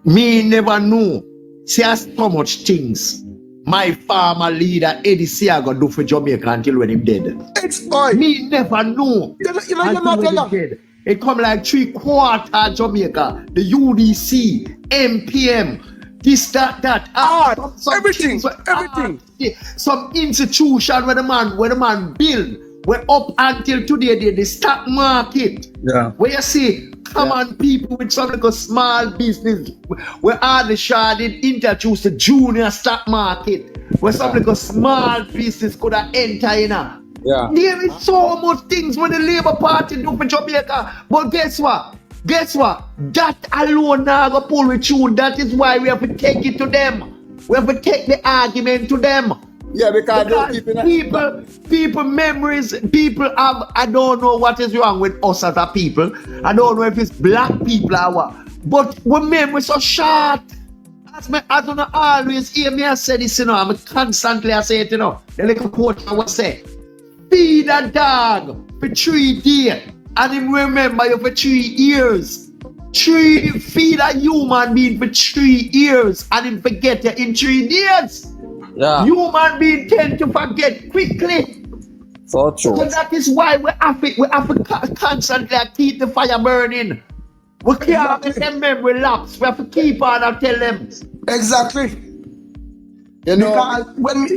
S1: Me never know. See so much things my farmer leader Eddie Siago do for Jamaica until when him dead.
S12: It's boy.
S1: Me never know.
S12: You know you're not dead.
S1: It come like 3/4 Jamaica, the UDC, MPM, this, that,
S12: everything.
S1: Some institution where the man build, where up until today the stock market.
S9: Yeah.
S1: Where you see common people with some like a small business, where all the shard introduce the junior stock market, where some like a small business could have enter in.
S9: Yeah.
S1: There is so much things when the Labour Party do for Jamaica. But guess what? That alone now go pull with you. That is why we have to take it to them. We have to take the argument to them.
S9: Yeah, because
S1: people memories, people have, I don't know what is wrong with us as a people. I don't know if it's black people or what. But we memories so short. I don't know, always hear me say this, you know, I'm constantly I say it, you know. The little coach I was say, feed a dog for 3 days and him remember you for 3 years. Feed a human being for 3 years and him forget you in 3 days.
S9: Yeah.
S1: Human beings tend to forget quickly.
S9: So true.
S1: So that is why we have to constantly keep the fire burning. We can't let them memory lapse. We have to keep on and tell them.
S12: Exactly.
S9: You know,
S12: because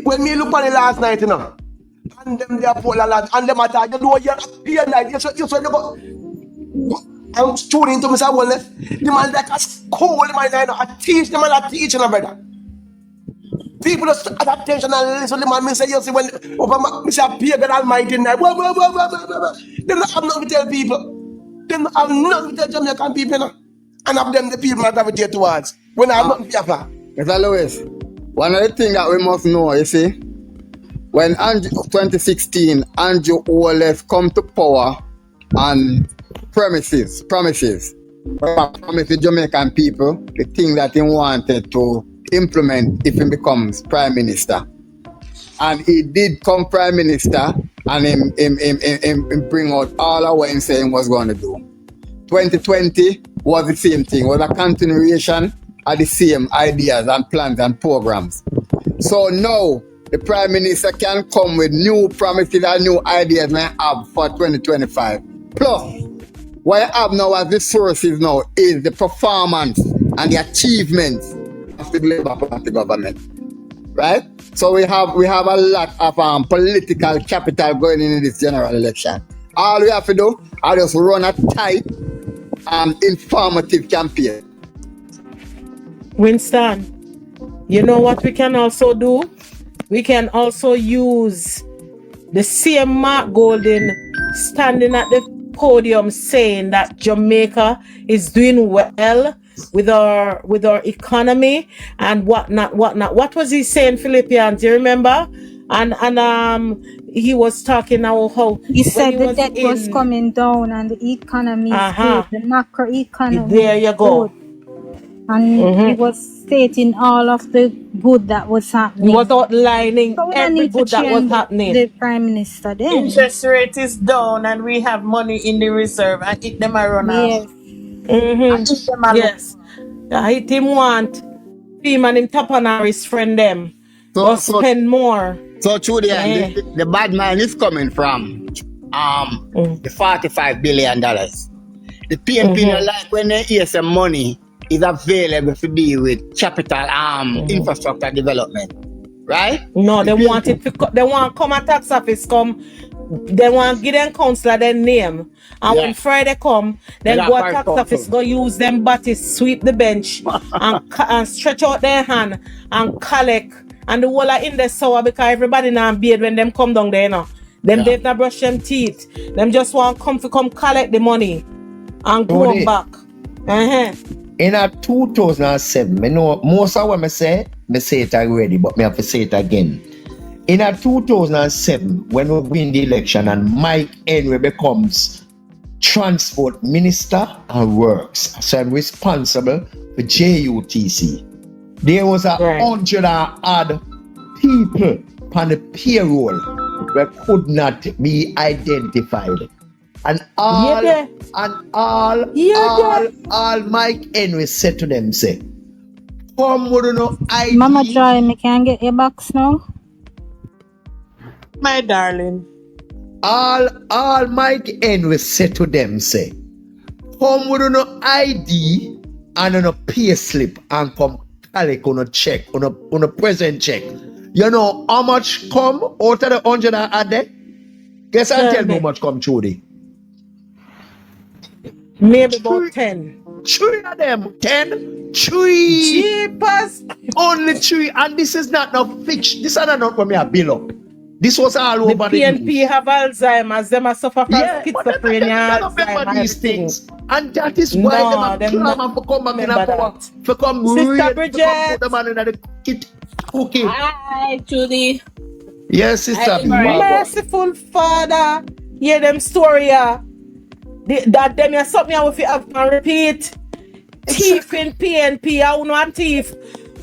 S12: when me look on it last night, you know, and them they are Portland and them attack, you know, you're like, you go. I'm tuning to Mr. Wallace. The man like a school, the man I teach, the man I teach, and brother. People just at attention and listen to the man. Me say, you see, when me say, Pierre God Almighty, they don't have nothing to tell people. They don't have nothing to tell Jamaican people, you know? And of them, the people that gravitate towards. When I have nothing to offer.
S9: Mr. Lewis, one of the things that we must know, you see, when 2016, Andrew Wallace come to power and promises the Jamaican people the thing that he wanted to implement if he becomes Prime Minister. And he did come Prime Minister and him bring out all of what he said he was going to do. 2020 was the same thing, was a continuation are the same ideas and plans and programs. So now the Prime Minister can come with new promises and new ideas we have for 2025. Plus, what I have now as the sources now is the performance and the achievements of the Labour Party government. Right? So we have a lot of political capital going into this general election. All we have to do is just run a tight informative campaign.
S6: Winston, you know what we can also do? We can also use the same Mark Golden standing at the podium saying that Jamaica is doing well with our economy and whatnot. What was he saying, Philippians? Do you remember? And he was talking now how
S2: he said the debt was coming down and the economy is good, the macro economy.
S6: There you go.
S2: Good. And he was stating all of the good that was happening.
S6: He was outlining every good that was happening.
S2: The Prime Minister then.
S10: Interest rate is down and we have money in the reserve and it them a run off.
S6: Yes. I hit him want him and him tap on his friend them. So spend more.
S9: So through the bad man is coming from the $45 billion. The PNP like when they hear some money is available to deal with capital infrastructure development, right?
S6: No, they want it. They want come at tax office come. They want give them councillor their name, and when Friday come, then go at tax office go use them bodies sweep the bench and stretch out their hand and collect, and the whole are in the sour because everybody now beard when them come down there, you know. Them they not brush them teeth. Them just want come collect the money and go back.
S1: In 2007, I know most of what I say it already, but I have to say it again. In 2007, when we win the election and Mike Henry becomes Transport Minister and Works, so I'm responsible for JUTC. There was 100 odd people on the payroll that could not be identified. And all Mike Henry said to them, say, come with no ID.
S2: Mama Joy, me can get your box now?
S10: My darling.
S1: All Mike Henry said to them, say, come with no ID and no pay slip and come collect on a check, on a present check. You know how much come out of the 100 a day? Guess I'll tell me how much come, Judy.
S6: Maybe about 10.
S1: 3 of them. 10? 3.
S6: Cheapers.
S1: Only 3. And this is not no fiction. This is not for me a bill up. This was all over the
S6: PNP have Alzheimer's. Them are suffer from schizophrenia.
S1: Remember these things. And that is why them clamor for come back in a power. For come
S6: Sister Bridget.
S1: Put the man in the kit. Okay.
S11: Hi, Judy.
S1: Yes, Sister.
S6: Merciful Father. Hear them story. That them is something I will have to repeat. Thief in PNP, I will not thief.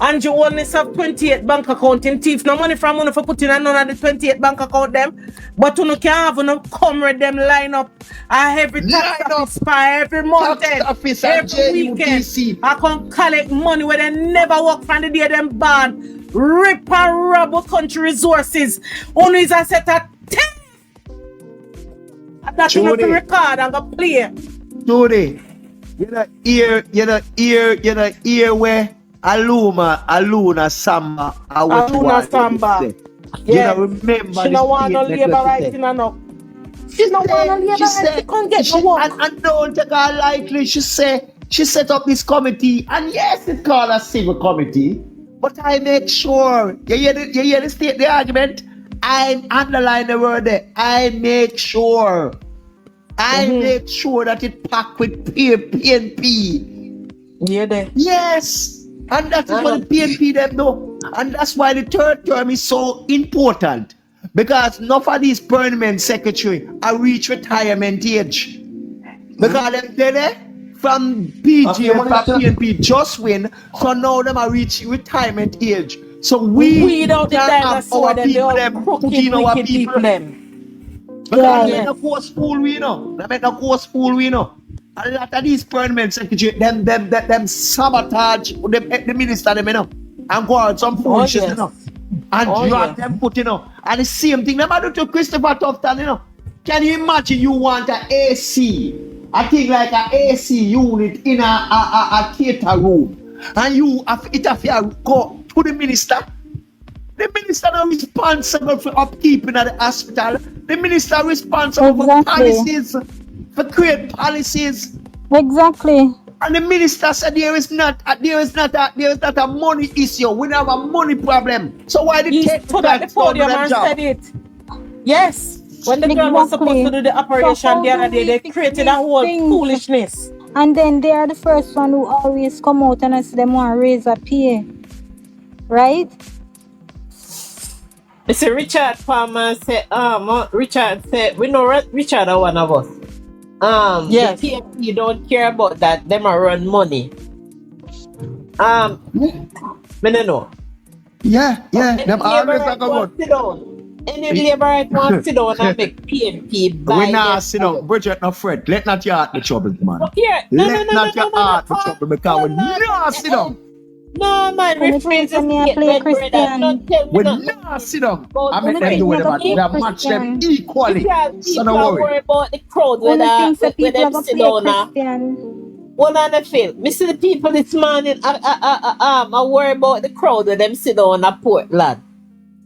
S6: And you only have 28 bank account in thief. No money from one for putting on none of the 28 bank account them. But you can have no comrade them line up every tax office every month, every weekend. I can collect money where they never work from the day them ban. Rip and rob country resources. Only is a set of 10. That's enough to record and go play.
S1: Judy, you know hear where Aluna Samba.
S6: Aluna Samba.
S1: Yeah. You know, remember
S6: she don't want no labor rights in enough. She don't want no labor rights. She can't get no work.
S1: And don't take her lightly. She set up this committee. And yes, it's called a civil committee. But I make sure. You hear the argument? I underline the word there. I make sure. Make sure that it packed with PNP.
S6: Yeah, there.
S1: Yes. And that is what the PNP them know. And that's why the third term is so important. Because none of these permanent secretary are reach retirement age. Because them there from PG and from PNP just win. So now them are reach retirement age. So we
S6: don't have our people them cooking our people
S1: them. Because they make no course fool we know. They make no course fool we know. a lot of these permanent secretary, them sabotage the minister, them, and go out some foolishness, and drag them put, and the same thing, them do to Christopher Tufton, Can you imagine you want an AC, a thing like an AC unit in a theater room, and it have to go to the minister? The minister is responsible for upkeeping at the hospital. The minister is responsible for policies, for create policies.
S2: Exactly.
S1: And the minister said there is not a money issue. We don't have a money problem. So why did
S6: he stood at the podium and said it? Yes. When the girl was supposed to do the operation the other day, they created a whole foolishness.
S2: And then they are the first one who always come out and say them want to raise a pay. Right?
S6: Mr. Richard Palmer said, Richard said, we know Richard are one of us. Yes. The PFP don't care about that. Them are run money. Me no know.
S1: Yeah. Them always talk about.
S6: Sit down. Any labourite want to sit down and make PFP buy.
S1: We not sit down. Bridget, not fret. Let not your heart the trouble, man.
S6: Okay.
S1: Let not your heart the trouble because we not sit down.
S6: No, man, rephrase it.
S1: We not sit down. I make them do whatever. We have match them equally. So don't worry.
S6: Worry about the crowd with them sit down. One on the field. Me see the people this morning. I worry about the crowd with them sit down a Portland.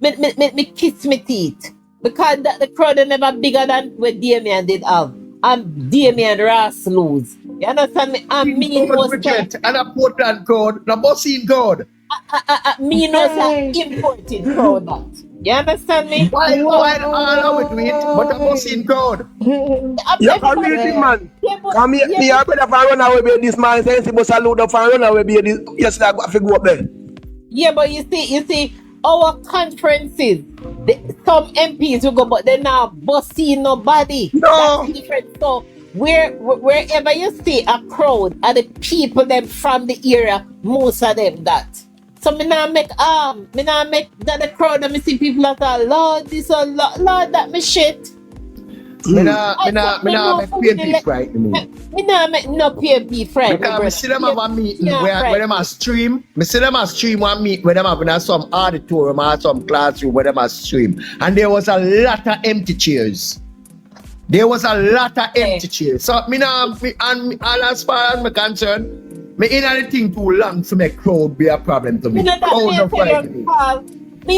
S6: Me kiss me teeth because the crowd is never bigger than what Damien did have. And Damien Ross lose. You understand me? And me was
S1: and a Portland crowd, the bossing crowd.
S6: Me knows imported crowd that. You understand me?
S1: Why all of it, but a bossing crowd.
S12: You can read it, man. Come here, me I better run away with this man. Since he must salute up and run away with this. Yes, I got to go up there.
S6: Yeah, but you see, our conferences, some MPs will go, but they're not bossing nobody.
S12: No.
S6: That's different. So wherever you see a crowd and the people them from the area, most of them that. So me not make that the crowd and me see people that are Lord this or Lord that me shit.
S1: Me not make PNP fright me.
S6: Me not make no PNP fright.
S1: Because me see them have a meeting where them a stream. Me see them a stream one meet where them have some auditorium or some classroom where them a stream. And there was a lot of empty chairs. So me now, and as far as me concerned, me in anything too long to make crowd be a problem to me.
S6: Me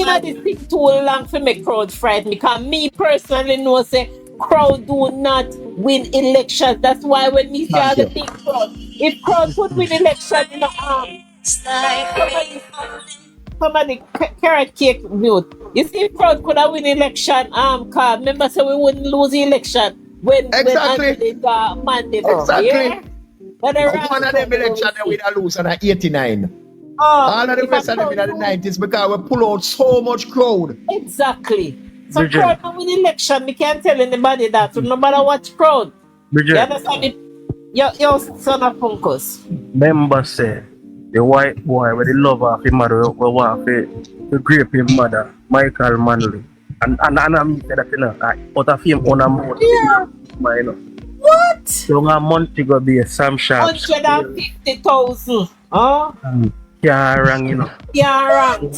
S6: not this thing too long to make crowd frighten me. Because me personally know say crowd do not win elections. That's why when me say all the big crowd, if crowd could win election in somebody carrot cake mute. You see, if crowd could have win election, cause remember so we wouldn't lose the election when Anthony Monday.
S1: Exactly.
S6: Yeah?
S1: One of them election that we lose on 89. All of the rest of them in the 90s because we pull out so much crowd.
S6: Exactly. So crowd can win election. We can't tell anybody that. So no matter what crowd. You understand me? Your son of Punkos.
S8: Member say the white boy with the love of his mother will want to grape his mother, Michael Manley. And I mean that out of him on a month. Yeah.
S6: What?
S8: So a month ago be a Sam Sharp.
S6: 150,000.
S8: Yeah, wrong, you know.
S6: Yeah, wrong.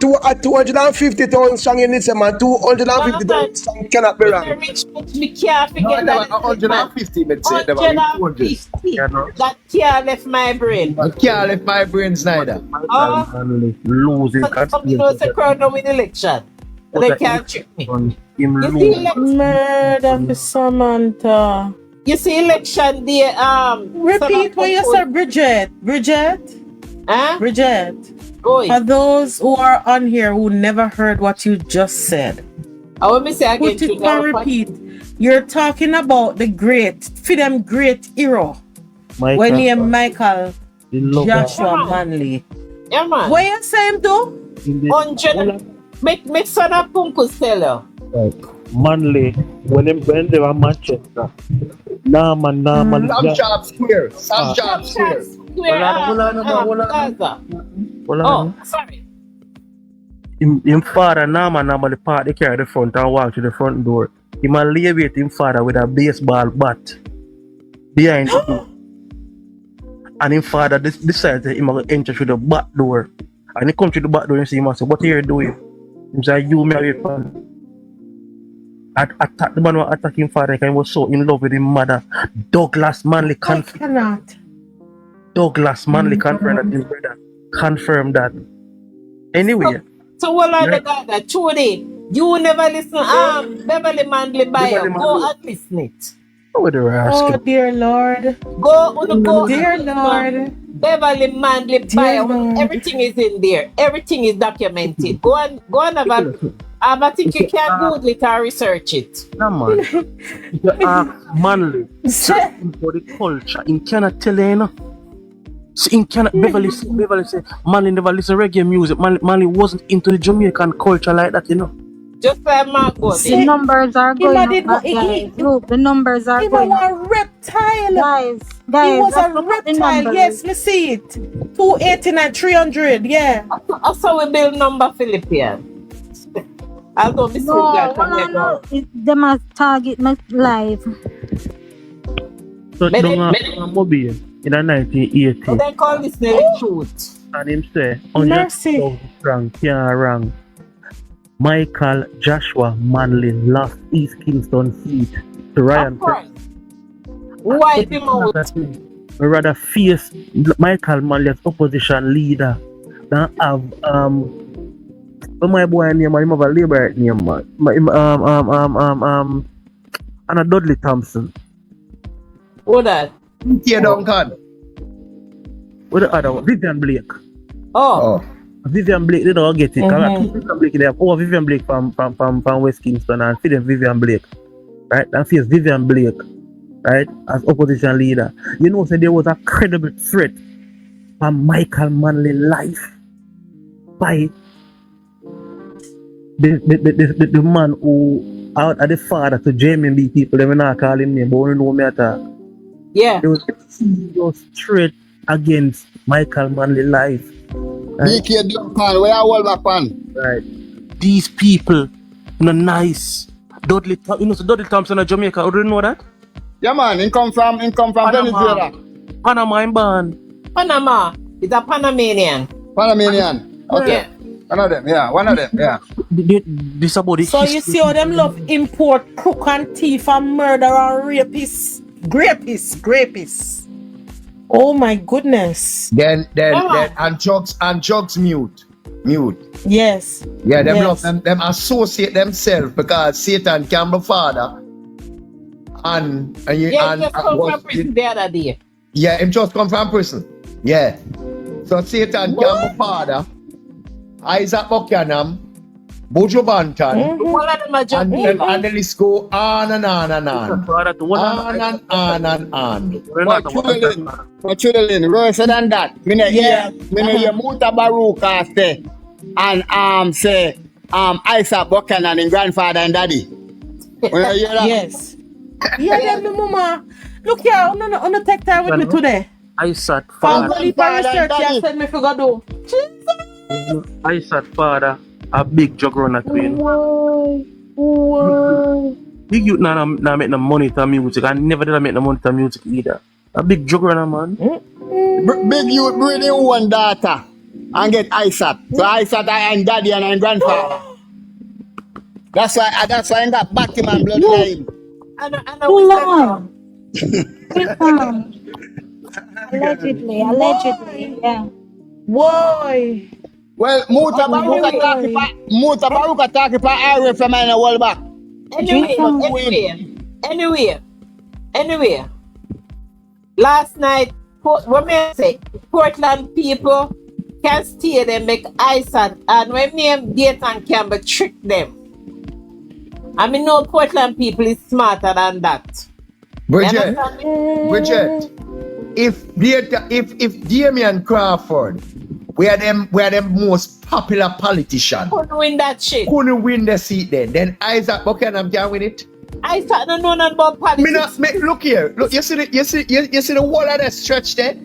S12: 250,000 song in this man. 250,000 song cannot be wrong.
S6: Me can't forget that.
S1: 150, let's say.
S6: 150. That can't left my brain.
S1: It can't left my brains neither.
S8: Losing.
S6: Some people say crowd no win election. They can't trick me.
S10: Murder for Samantha.
S6: You see election day.
S10: Repeat what you said, Bridget.
S6: Huh?
S10: Bridget.
S6: Oi.
S10: For those who are on here who never heard what you just said,
S6: I want me say again.
S10: Put it and repeat. You're talking about the great hero. When you Michael Joshua Manley.
S6: Yeah, man.
S10: What you saying though?
S6: 100. Make son of Punkus tell you.
S8: Right. Manley, when they were Manchester. Sam
S1: Sharp Square. Sam Sharp Square.
S6: Oh, sorry.
S8: Him father normally park the car at the front and walk to the front door. He man elevate him father with a baseball bat. behind the door. And his father decided that he might enter through the back door. And he come through the back door and see him and say, what are you doing? He said, you married son. The man was attacking father because he was so in love with his mother. Douglas Manley confirmed that his brother confirmed that. Anyway.
S6: So what are the guys that truly you never listen Beverly Manley bio. Go and listen it.
S8: Oh
S6: dear Lord. Go dear Lord. Beverly Manley bio. Everything is in there. Everything is documented. Go and have a I think you can Google it or research it.
S8: No man. You ask Manley for the culture. In cannot tell you, you know. So in cannot Beverly say Manley never listen reggae music. Manley wasn't into the Jamaican culture like that, you know.
S6: Just like Marco.
S2: The numbers are going up, guys. Look, the numbers are going up.
S6: He was a reptile.
S2: Guys,
S6: he was a reptile. Yes, we see it. 289, 300, yeah. Also we build number Philippian. I'll go miss
S2: no, they must target my live.
S8: So don't Mobile in 1980.
S6: So they call this the truth.
S8: And him say, 100,000 francs can't wrong. Michael Joshua Manley lost East Kingston seat to Ryan.
S6: Wipe him out.
S8: We rather face Michael Manley as opposition leader than have my boy name, I have a labor name, Anna Dudley Thompson.
S6: What that?
S1: Yeah, Duncan.
S8: What the other one? Vivian Blake.
S6: Oh.
S8: Vivian Blake, they don't get it. Vivian Blake, they have Vivian Blake from West Kingston and feed them Vivian Blake. Right? And face Vivian Blake, right? As opposition leader. You know, so there was a credible threat for Michael Manley life by the man who out at the father to JMB people, they will not call him name, but only know me at all.
S6: Yeah.
S8: There was a serious threat against Michael Manley life.
S9: Right? BK Duncan, where are all back on?
S8: Right. These people, nice. Dudley, so Dudley Thompson of Jamaica, you know that?
S9: Yeah man, he come from Venezuela.
S8: Panama in born.
S6: Panama. It's a Panamanian.
S9: Okay.
S6: Yeah.
S9: One of them, yeah.
S8: This about the
S6: so history. You see how them love import crook and thief and murder and rapists. Grapists. Oh my goodness.
S1: Then and drugs mute.
S6: Yes.
S1: Yeah, them associate themselves because Satan can be father. And
S6: he just come from prison the other day.
S1: Yeah, him just come from prison. Yeah. So Satan can be father. Isaac Buchanan, Bojo Banton, and the list go on and on and on.
S9: But children, worse than that. Me know hear Muta Baruka say and say Isaac Buchanan and grandfather and daddy. When you hear that?
S6: Yes. Yeah, my mama. Look here, on the take time with me today.
S8: Isaac father.
S6: Said me forgot do.
S8: Isaac father, a big drug runner twin. Big youth now make no money to music. I never did make no money to music either. A big drug runner, man.
S9: Big youth breeding one daughter and get Isaac. So Isaac and daddy and grandfather. That's why I got Batman blood in him.
S2: Allegedly, yeah.
S6: Why?
S9: Well, Muta Baruka talking about Irish from the world back.
S6: Anyway. Last night, what may I say? Portland people can steal them, make Isaac, and when me and Dayton can be trick them. I mean, no Portland people is smarter than that.
S1: Bridget, if Damian Crawford were them most popular politician,
S6: couldn't win that shit.
S1: Couldn't win the seat then Isaac Buchanan can win it.
S6: Isaac don't know nothing about politics.
S1: Look here. Look, you see the whole of that stretch there?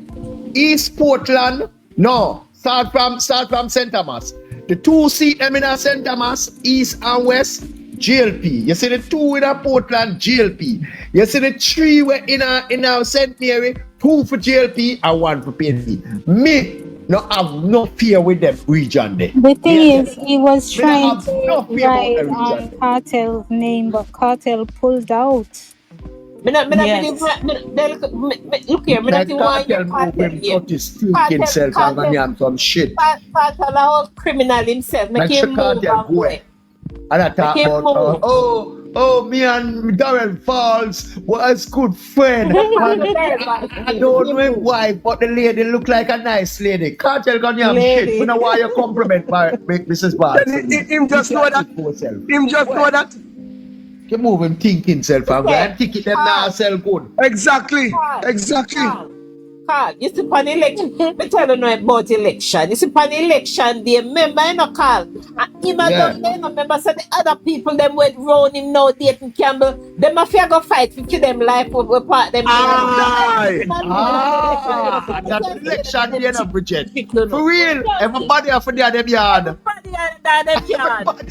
S1: East Portland, no. Start from St. Thomas. The two seat them in St. Thomas, East and West, JLP. You see the 2 in a Portland, JLP. You see the 3 in a St. Mary, 2 for JLP and 1 for PNP. Me no have no fear with them region there.
S2: The thing is, he was trying to
S1: no fear about
S2: write
S1: the region.
S2: Cartel's name, but Cartel pulled out.
S6: Look here, me not even want your Cartel here.
S1: Himself and some shit.
S6: Cartel a whole criminal himself. Make him move away.
S1: And I talk about me and Darren Falls was good friend. I don't know him wife, but the lady look like a nice lady. Cartel gonna have shit. We know why you compliment Mrs. Barnes.
S12: Him just know that. Him just know that.
S1: You move him think himself and go and ticket them now sell good.
S12: Exactly.
S6: Carl, you see upon election, me tell you know about election. You see upon election day, remember you know Carl. And him and them they no remember so the other people them went round him now dating Campbell. Them a fear go fight for them life over part them.
S1: That election day no Bridget. For real, everybody have to do them yard. Everybody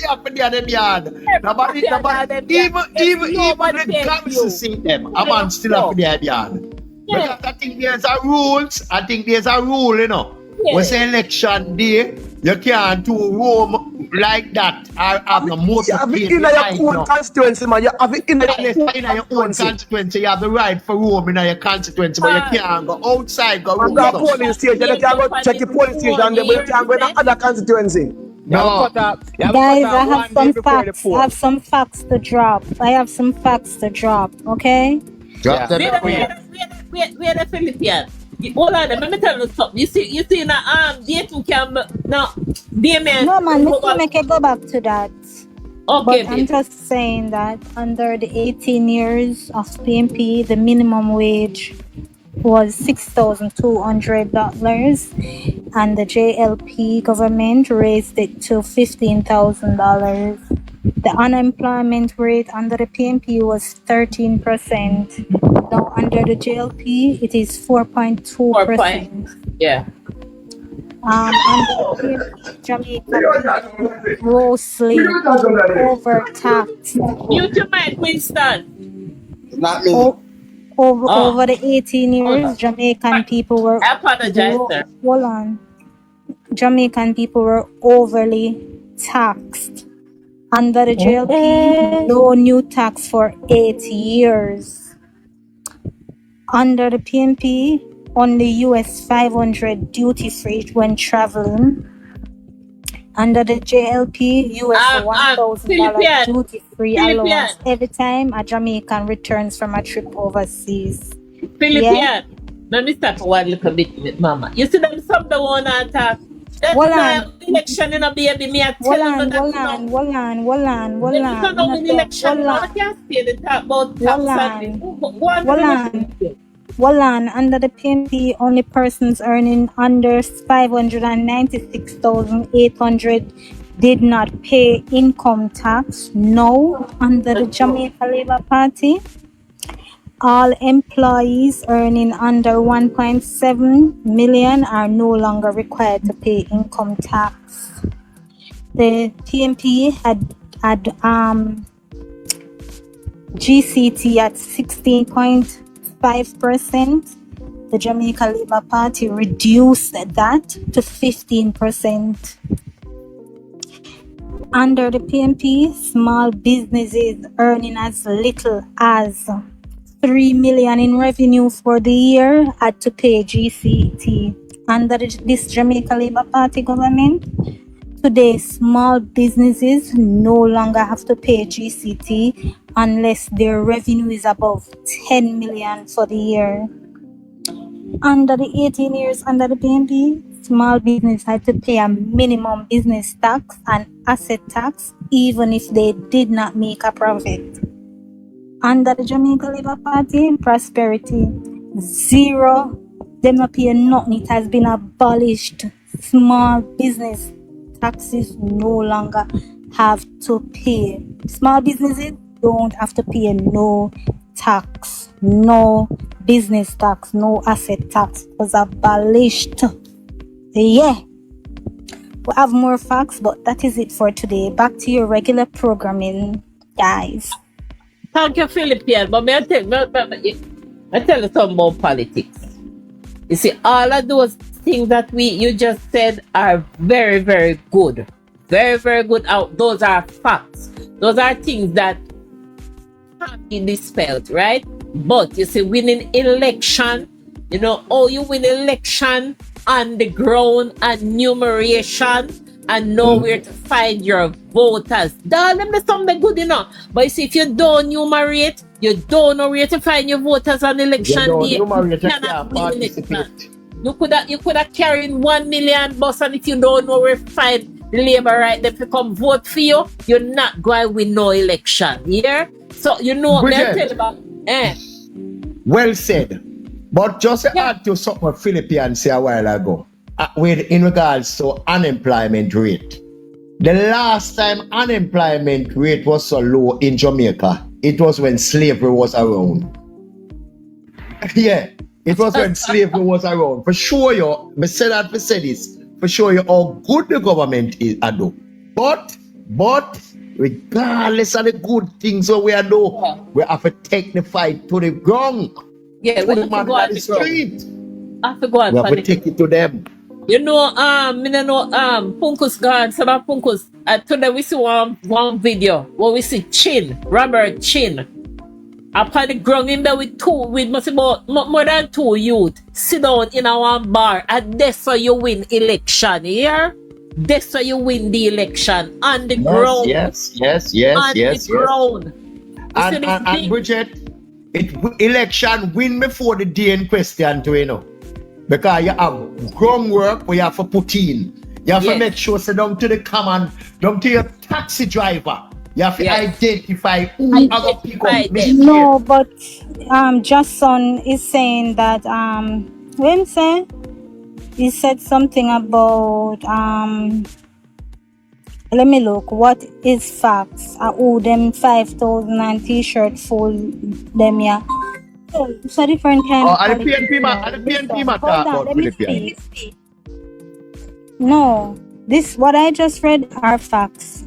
S1: have to do them yard. Nobody even the council see them. A man still have to do them yard. Because I think there's a rules. You know. When say election day, you can't do roam like that. I have no motor.
S12: You have it in your own constituency, man. You have it in
S1: your own constituency. You have the right for roam in your constituency, but you can't go outside. Go roam.
S12: You have a polling station. You can't go check the polling station, and then you can't go in other constituency.
S1: No.
S2: Guys, I have some facts. I have some facts to drop. Okay?
S1: Drop them.
S6: We are the Philippines. Hold on, let me tell you something. You see in a dating camp now.
S2: No man, let's make it go back to that.
S6: Okay,
S2: but I'm just saying that under the 18 years of PMP, the minimum wage was $6,200, and the JLP government raised it to $15,000. The unemployment rate under the PMP was 13%. Now under the JLP, it is 4.2%.
S6: Yeah.
S2: Under the PMP, Jamaica grossly overtaxed.
S6: Mute your mic, Winston.
S9: It's not me.
S2: Over the 18 years, Jamaican people were...
S6: I apologize, sir.
S2: Hold on. Jamaican people were overly taxed. Under the JLP, no new tax for 8 years. Under the PMP, only US 500 duty free when traveling. Under the JLP, US $1,000 duty free allowance every time a Jamaican returns from a trip overseas.
S6: Philippine, let me stop for one little bit with Mama. You see them some the one attack. That's my election in a baby. Me I tell you that.
S2: Hold on. Under the PMP, only persons earning under 596,800 did not pay income tax. No, under the Jamaica Labour Party, all employees earning under 1.7 million are no longer required to pay income tax. The PMP had GCT at 16.5%. The Jamaica Labour Party reduced that to 15%. Under the PMP, small businesses earning as little as 3 million in revenue for the year had to pay GCT. Under this Jamaica Labour Party government, today small businesses no longer have to pay GCT unless their revenue is above 10 million for the year. Under the 18 years under the PNP, small business had to pay a minimum business tax and asset tax even if they did not make a profit. Under the Jamaica Labour Party, prosperity, zero. Them not pay nothing. It has been abolished. Small business taxes no longer have to pay. Small businesses don't have to pay no tax, no business tax, no asset tax. It was abolished. Yeah. We have more facts, but that is it for today. Back to your regular programming. guys.
S13: Thank you, Philippine. But I tell you something about politics. You see, all of those things that you just said are very, very good. Very, very good. Those are facts. Those are things that can't be dispelled, right? But you see, winning election, you know, you win election on the ground and numeration and know where to find your voters. Darling, there's something good enough. But you see, if you don't numerate, you don't know where to find your voters on election day. You cannot win election. You could have carried 1 million bucks, and if you don't know where to find the labor right there to come vote for you, you're not going to win no election. Yeah? So you know what I'm telling about.
S1: Well said. But just to add to something Philippines said a while ago, in regards to unemployment rate. The last time unemployment rate was so low in Jamaica, it was when slavery was around. Yeah, it was when slavery was around. For sure, I say that for say this. For sure, how good the government is. But regardless of the good things that we are doing, we have to take the fight to the ground.
S13: Yeah, we have to go on the street. I have to go on
S1: we have to take it to them.
S13: You know, Punkus God, some of Punkus. Today we see one video where we see Robert Chin, upon the ground in there with must about more than 2 youth sit down in one bar, and that's how you win election. Yeah, that's how you win the election on the ground.
S1: Yes.
S13: On the ground.
S1: And Bridget, election win before the day in question too, you know. Because you have groundwork where you have to put in. You have to make sure, so down to the command, down to your taxi driver. You have to identify who are the people.
S2: No, but Jason is saying that Wednesday he said something about let me look. What is facts? I owe them 5,000 and t-shirt full them yeah. It's a different kind of
S1: the PNP matter about Philippines.
S2: No, what I just read are facts.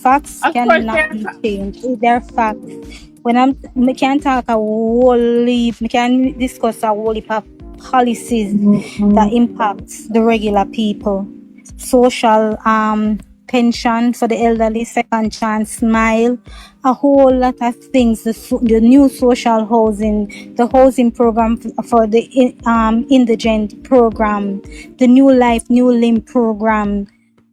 S2: Facts cannot be changed. They're facts. When we can talk a whole heap, we can discuss a whole heap of policies that impacts the regular people. Social pension for the elderly, second chance, smile, a whole lot of things, the new social housing, the housing program for the indigent program, the new life, new limb program.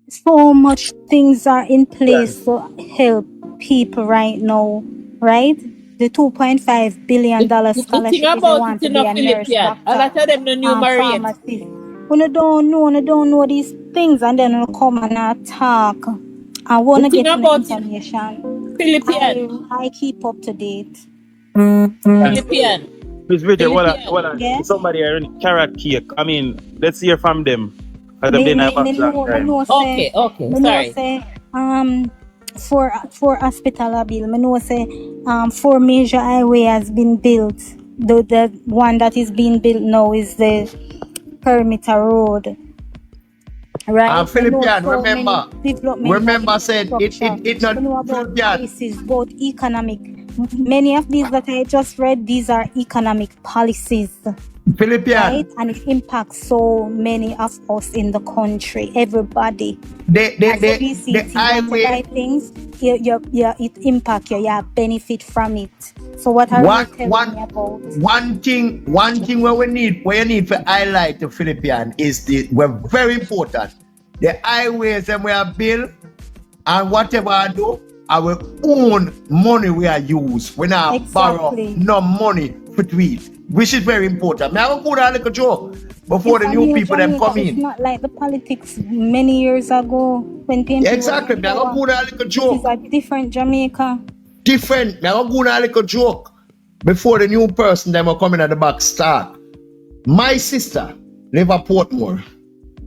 S2: So much things are in place to help people right now, right? The $2.5 billion scholarship if you want to be a nurse, doctor, pharmacist. When you don't know these things, and then you come and talk. I want to get information.
S13: Philippine.
S2: I keep up to date.
S13: Philippine.
S5: Miss Bridget, well, somebody here carrot cake. I mean, let's hear from them.
S13: Okay. Sorry.
S2: For hospital bill, I know say 4 major highway has been built. The one that is being built now is the Perimeter Road. Right.
S1: Philippine, remember said it not
S2: policies, both economic. Many of these that I just read, these are economic policies.
S1: Philippine.
S2: Right? And it impacts so many of us in the country, everybody.
S1: The highway
S2: things, it impacts you, you benefit from it. So what are you telling me about?
S1: One thing where you need to highlight the Philippine is we're very important. The highways that we are built, and whatever I do, our own money we are used. We not borrow no money for tweet, which is very important. I will put a little joke before the new people them come in.
S2: It's not like the politics many years ago when people
S1: exactly. I will put a little joke.
S2: It's a different Jamaica.
S1: Different. I will put a little joke before the new person them are coming at the back start. My sister live at Portmore.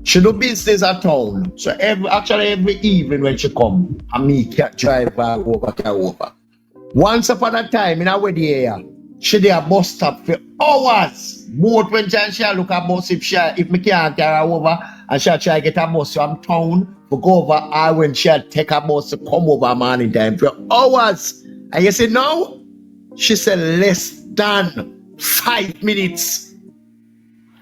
S1: She do business at town. So every evening when she come, and me drive her over. Once upon a time in our area, she did a bus stop for hours. Both when she look at bus if me can't carry her over, and she try to get a bus from town to go over, or when she take a bus to come over morning time for hours. And you say no? She said less than 5 minutes.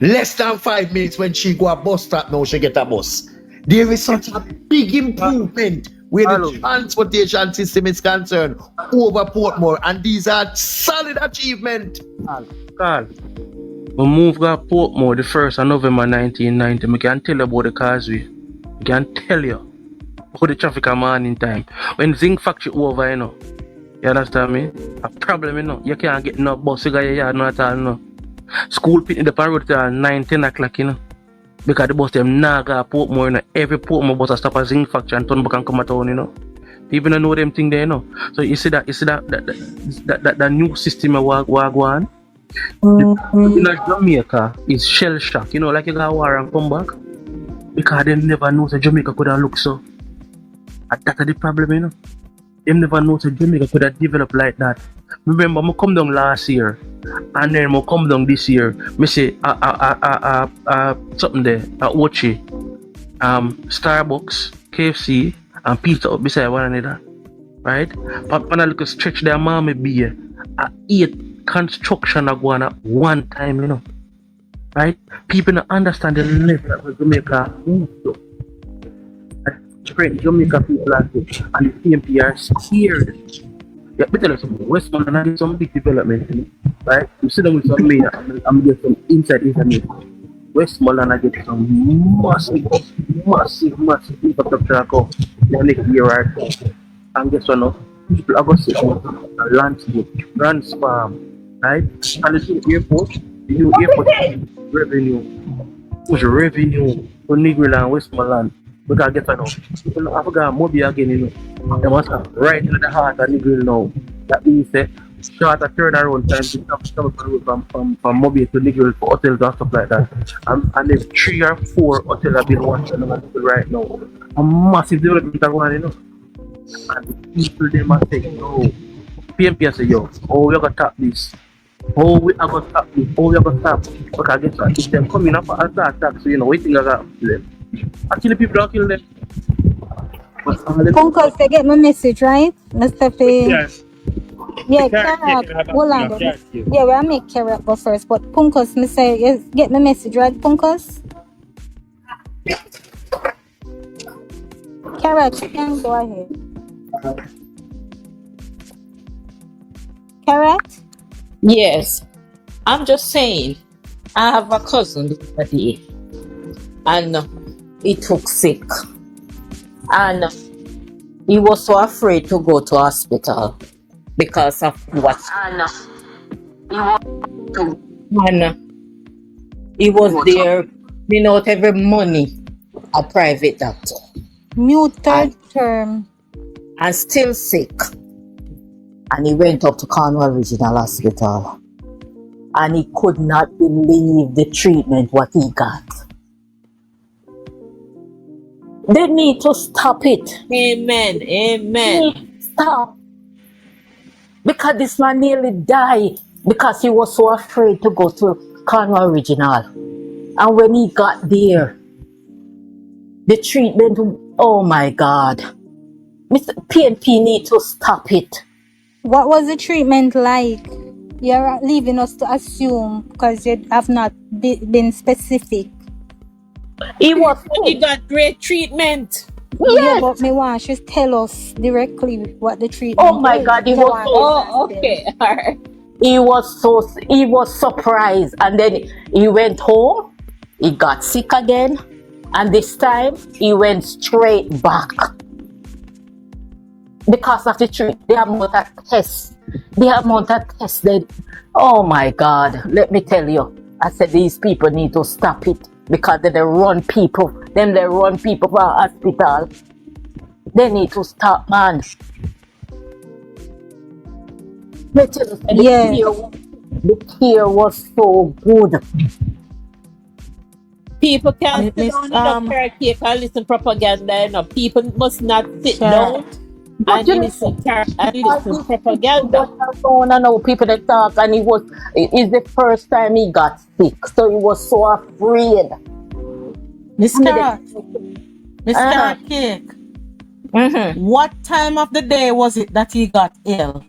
S1: Less than 5 minutes when she go a bus stop now, she get a bus. There is such a big improvement where the transportation system is concerned over Portmore, and these are solid achievement.
S8: Carl, we moved to Portmore the 1st of November 1990. I can tell you about the causeway. I can tell you how the traffic a morning time. When zinc factory over, you know. You understand me? A problem, you know. You can't get no bus, you got your yard, no at all, no. School picking the road till 9, 10 o'clock, you know. Because the bus them nah go Portmore, you know. Every Portmore bus stop at zinc factory and turn back and come at town, you know. People don't know them thing there, you know. So you see that new system of what go on. In Jamaica is shell shock, you know, like you got war and come back. Because they never know that Jamaica could have looked so. And that's the problem, you know. They never know that Jamaica could have developed like that. Remember, I come down last year, and then I come down this year. I say, something there, at Ochi, Starbucks, KFC, and pizza up beside one another, right? But when I look at stretch their mama be at 8 construction are going at one time, you know, right? People don't understand the level of Jamaica moved to. Jamaica people are there, and the PMP are scared. Yeah, but tell us something. Westmoreland I get some big development, you know, right? You sit down with some mayor, I'm get some inside information. Westmoreland I get some massive infrastructure go the next year or so. And guess what now? People are going to see landscape, Grants Farm, right? And the new airport revenue, push revenue to Negril and Westmoreland. Because guess what now? People have got Moby again, you know. They must have right in the heart of Negril now. That means that short a turnaround time to come from Moby to Negril for hotels and stuff like that. And there's 3 or 4 hotels have been watching right now. A massive development going on, you know. And the people they must say, no. PMP say, yo, oh, we are going to tap this. Oh, we are going to tap this. Oh, we are going to tap. Because guess what? If they're coming up and start attack, so you know, we think I got them. Actually, people don't kill them.
S2: Punkos, they get my message, right? Mr. P.
S3: Yes.
S2: Yeah, Carrot. Hold on. Yeah, we'll make Carrot go first. But Punkos, me say, you get my message, right, Punkos? Carrot, you can go ahead. Carrot?
S13: Yes. I'm just saying, I have a cousin the other day, and he took sick. And he was so afraid to go to hospital because of what. And he was there, you know, every money, a private doctor.
S2: Mute third term.
S13: And still sick. And he went up to Cornwall Regional Hospital. And he could not believe the treatment what he got. They need to stop it.
S11: Amen. Amen.
S13: Stop. Because this man nearly died because he was so afraid to go to Cornwall Regional. And when he got there, the treatment, oh my God. Mr. PNP need to stop it.
S2: What was the treatment like? You're leaving us to assume because you have not been specific.
S13: He
S11: got great treatment.
S2: Yeah, but me want you to tell us directly what the treatment.
S13: Oh my God, he was
S11: so okay. All right.
S13: He was surprised, and then he went home. He got sick again, and this time he went straight back because of the amount of tests. That, oh my God, let me tell you, I said these people need to stop it. Because they run people for hospital. They need to stop, man. The care was so good.
S11: People can't sit down in a caretaker and listen propaganda. You know. People must not sit down and listen propaganda.
S13: I know people that talk, and it's the first time he got sick, so he was so afraid.
S6: Mr. Cake, what time of the day was it that he got ill?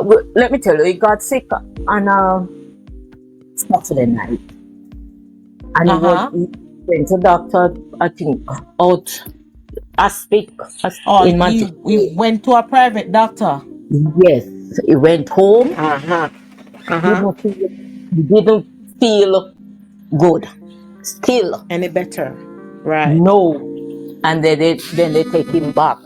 S11: let me tell you, he got sick on Saturday night. And he went to doctor, I think, out Aspic.
S6: In we went to a private doctor.
S11: Yes, he went home. He didn't feel good. Still.
S6: Any better. Right.
S11: No. And then they take him back.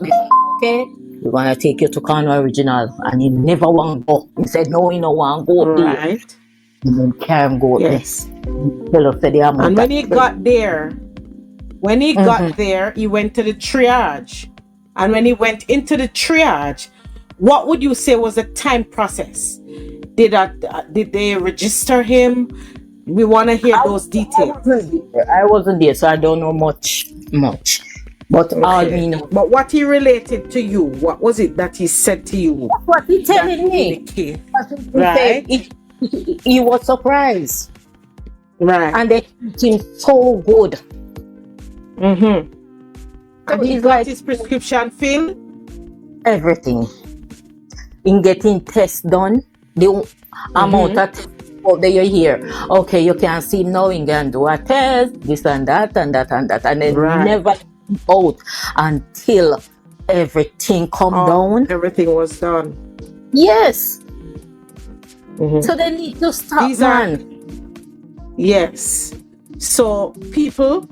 S11: Okay, we're gonna take you to Cornwall Original. And he never want to go. He said, no, he don't want to go there.
S6: Right.
S11: And then carry him go
S6: yes.
S11: there.
S6: And when he got there, he went to the triage. And when he went into the triage, what would you say was the time process? Did they register him? We want to hear those details.
S11: I wasn't there, so I don't know much. But all me know.
S6: But what he related to you, what was it that he said to you?
S11: That's what he telling me.
S6: Right?
S11: He was surprised.
S6: Right.
S11: And they treat him so good.
S6: Mm-hmm.
S11: And
S6: he got his prescription filled?
S11: Everything. In getting tests done, the amount of tests out there you hear. Okay, you can see him now, you can do a test, this and that, and that, and that. And then never out until everything come down.
S6: Everything was done.
S11: Yes. So they need to stop,
S6: Yes. So people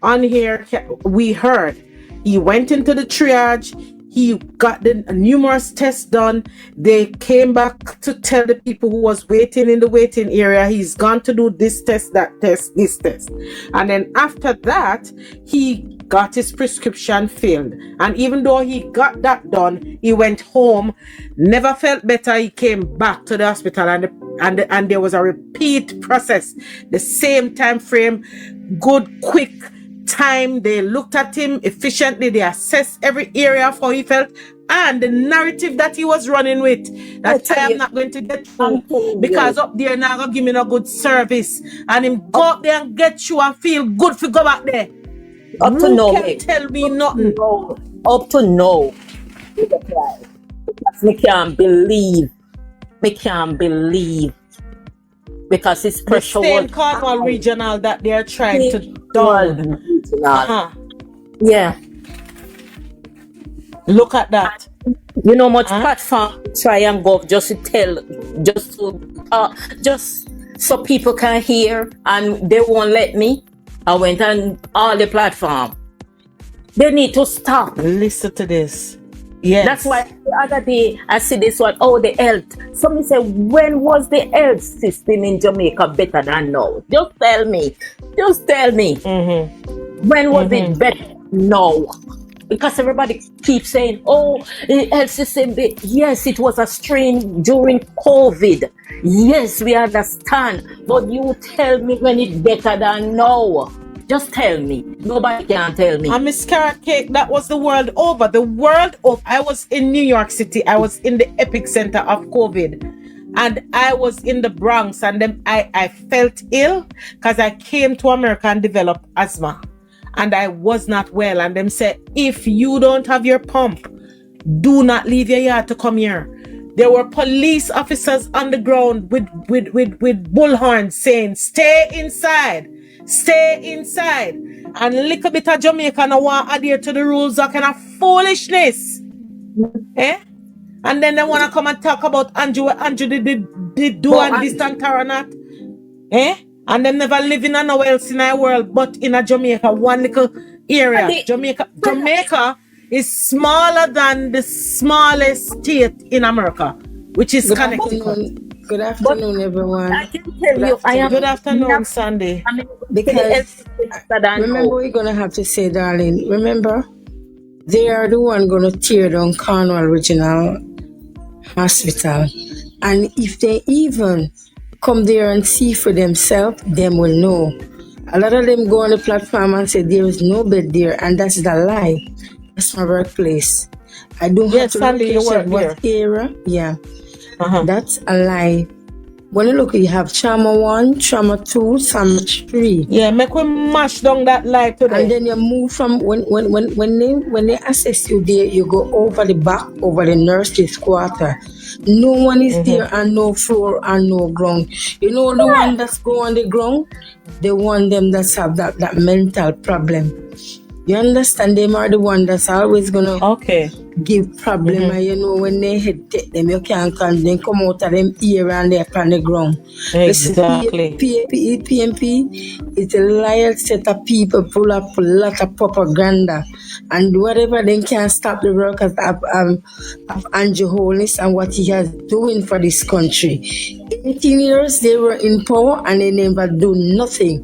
S6: on here, we heard he went into the triage. He got the numerous tests done. They came back to tell the people who was waiting in the waiting area, he's gone to do this test, that test, this test. And then after that, he got his prescription filled. And even though he got that done, he went home, never felt better. He came back to the hospital and there was a repeat process. The same time frame, good, quick time. They looked at him efficiently. They assessed every area of how he felt and the narrative that he was running with, that I am not going to get through because up there now gonna give me no good service, and him go up there and get you and feel good for go back there.
S11: Up to no,
S6: can't tell me nothing.
S11: Up to no. Me can't believe. Because it's pressure.
S6: The same Cornwall Regional that they're trying to down.
S11: Yeah.
S6: Look at that.
S11: You know much platform try and go just so people can hear, and they won't let me. I went on all the platform. They need to stop.
S6: Listen to this. Yes.
S11: That's why the other day I see this one, the health. Somebody said, when was the health system in Jamaica better than now? Just tell me. When was it better? No. Because everybody keeps saying, the health system, yes, it was a strain during COVID. Yes, we understand. But you tell me when it's better than now. Just tell me. Nobody can tell me.
S6: And Miss Carrot Cake, that was the world over. I was in New York City. I was in the epicenter of COVID. And I was in the Bronx. And then I felt ill because I came to America and developed asthma. And I was not well. And them said, if you don't have your pump, do not leave your yard to come here. There were police officers on the ground with bullhorns saying, stay inside. And a little bit of Jamaica now want to adhere to the rules, that kind of foolishness. And then they want to come and talk about Andrew, what Andrew did do and this and not. And them never live in nowhere else in our world but in a Jamaica, one little area. Jamaica is smaller than the smallest state in America, which is Connecticut.
S14: Good afternoon, everyone.
S11: I can tell you,
S6: good afternoon, Sandy.
S14: Because remember, we're going to have to say, darling, remember, they are the one going to tear down Cornwall Regional Hospital. And if they even come there and see for themselves, them will know. A lot of them go on the platform and say there is no bed there, and that's the lie. That's my workplace. I don't have to
S6: Sandy,
S14: look at what era. Yeah. That's a lie. When you look, you have trauma 1, trauma 2, trauma 3.
S6: Yeah, make we mash down that light today.
S14: And then you move from when they assess you there, you go over the back, over the nurse's quarter. No one is there and no floor and no ground. You know the one that's go on the ground? The one them that have that mental problem. You understand? Them are the one that's always gonna give problem. And you know when they hit them, you can't come. They come out of them ear and they're on the ground.
S6: Exactly.
S14: PMP is a loyal set of people full of a lot of propaganda, and whatever they can't stop the workers of Andrew Holness and what he has doing for this country. 18 years they were in power and they never do nothing.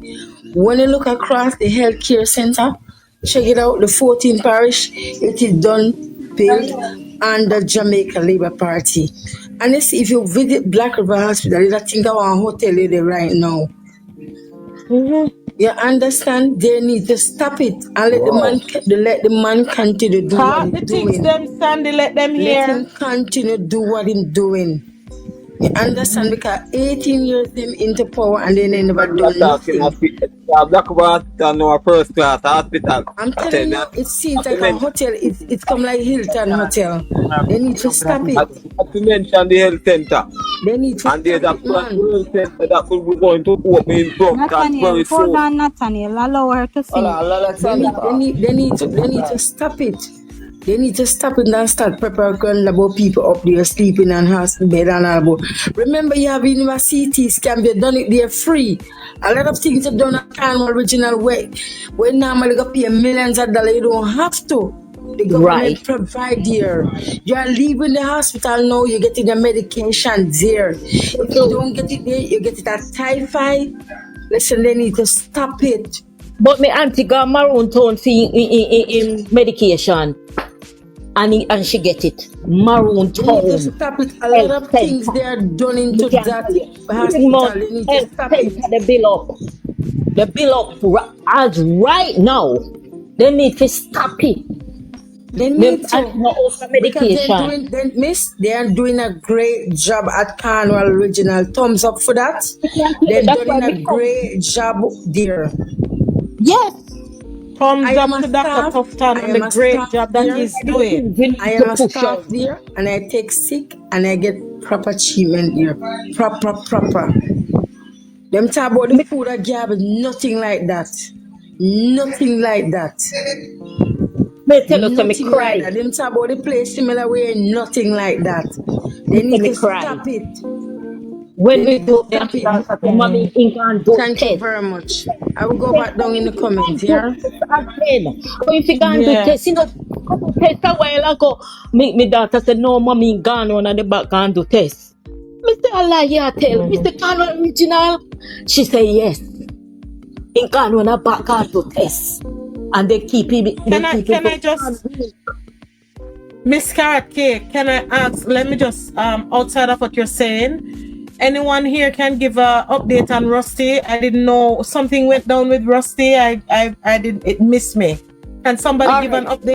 S14: When you look across the healthcare center, check it out, the 14th parish, it is done, built under Jamaica Labour Party. And you see, if you visit Black River Hospital, I think I want a hotel there right now. You understand? They need to stop it and let the man continue to do what he's doing.
S6: Them, Sandy, let them hear.
S14: Let him continue to do what he's doing. You understand? Because 18 years him into power and they never do nothing.
S15: Black River no first class hospital.
S14: I'm telling you, it seems like a hotel. It's come like Hilton Hotel. They need to stop it.
S15: Not to mention the health center.
S14: They need to
S15: and there's a health center that could be going to open in
S2: Nathaniel, hold on, Nathaniel. Allow her to finish.
S14: They need to stop it. They need to stop it and start preparing about people up there sleeping in hospital bed and all about. Remember, you have universities can be done it there free. A lot of things are done at Carnival original way. When normally you pay millions of dollars, you don't have to. The government provide here. You are leaving the hospital now, you're getting the medication there. If you don't get it there, you get it at typhoid. Listen, they need to stop it.
S11: But my auntie got maroon tone in medication. And she get it. Maroon tone.
S14: They need to stop it. A lot of things they are done into that hospital. They need to stop it.
S11: The bill up as right now. They need to stop it.
S14: They need to.
S11: Medication.
S14: They are doing a great job at Carnival Original. Thumbs up for that. They're doing a great job there.
S11: Yes.
S6: Thumbs up to Dr. Tufton and the great job that he's doing.
S14: I am a staff there and I take sick and I get proper treatment here. Proper. Them talk about the food I garbage, nothing like that. Nothing like that.
S11: They tell us to me cry.
S14: Like them talk about the place similar way, nothing like that. They need to stop it.
S11: When we do that, mommy can't do
S14: Thank you very much. I will go back down in the comments here.
S11: Again. But if you can't do test, you know, test a while ago, my daughter said, no, mommy gone on at the back and do test. Mr. Allah, yeah, tell, Mr. Carnival Original? She said, yes. In Carnival, back and do test. And they keep it.
S6: Can I just... Miss Carrot Cake, can I ask, let me just, outside of what you're saying, anyone here can give an update on Rusty? I didn't know something went down with Rusty. I didn't, it missed me. Can somebody give an update?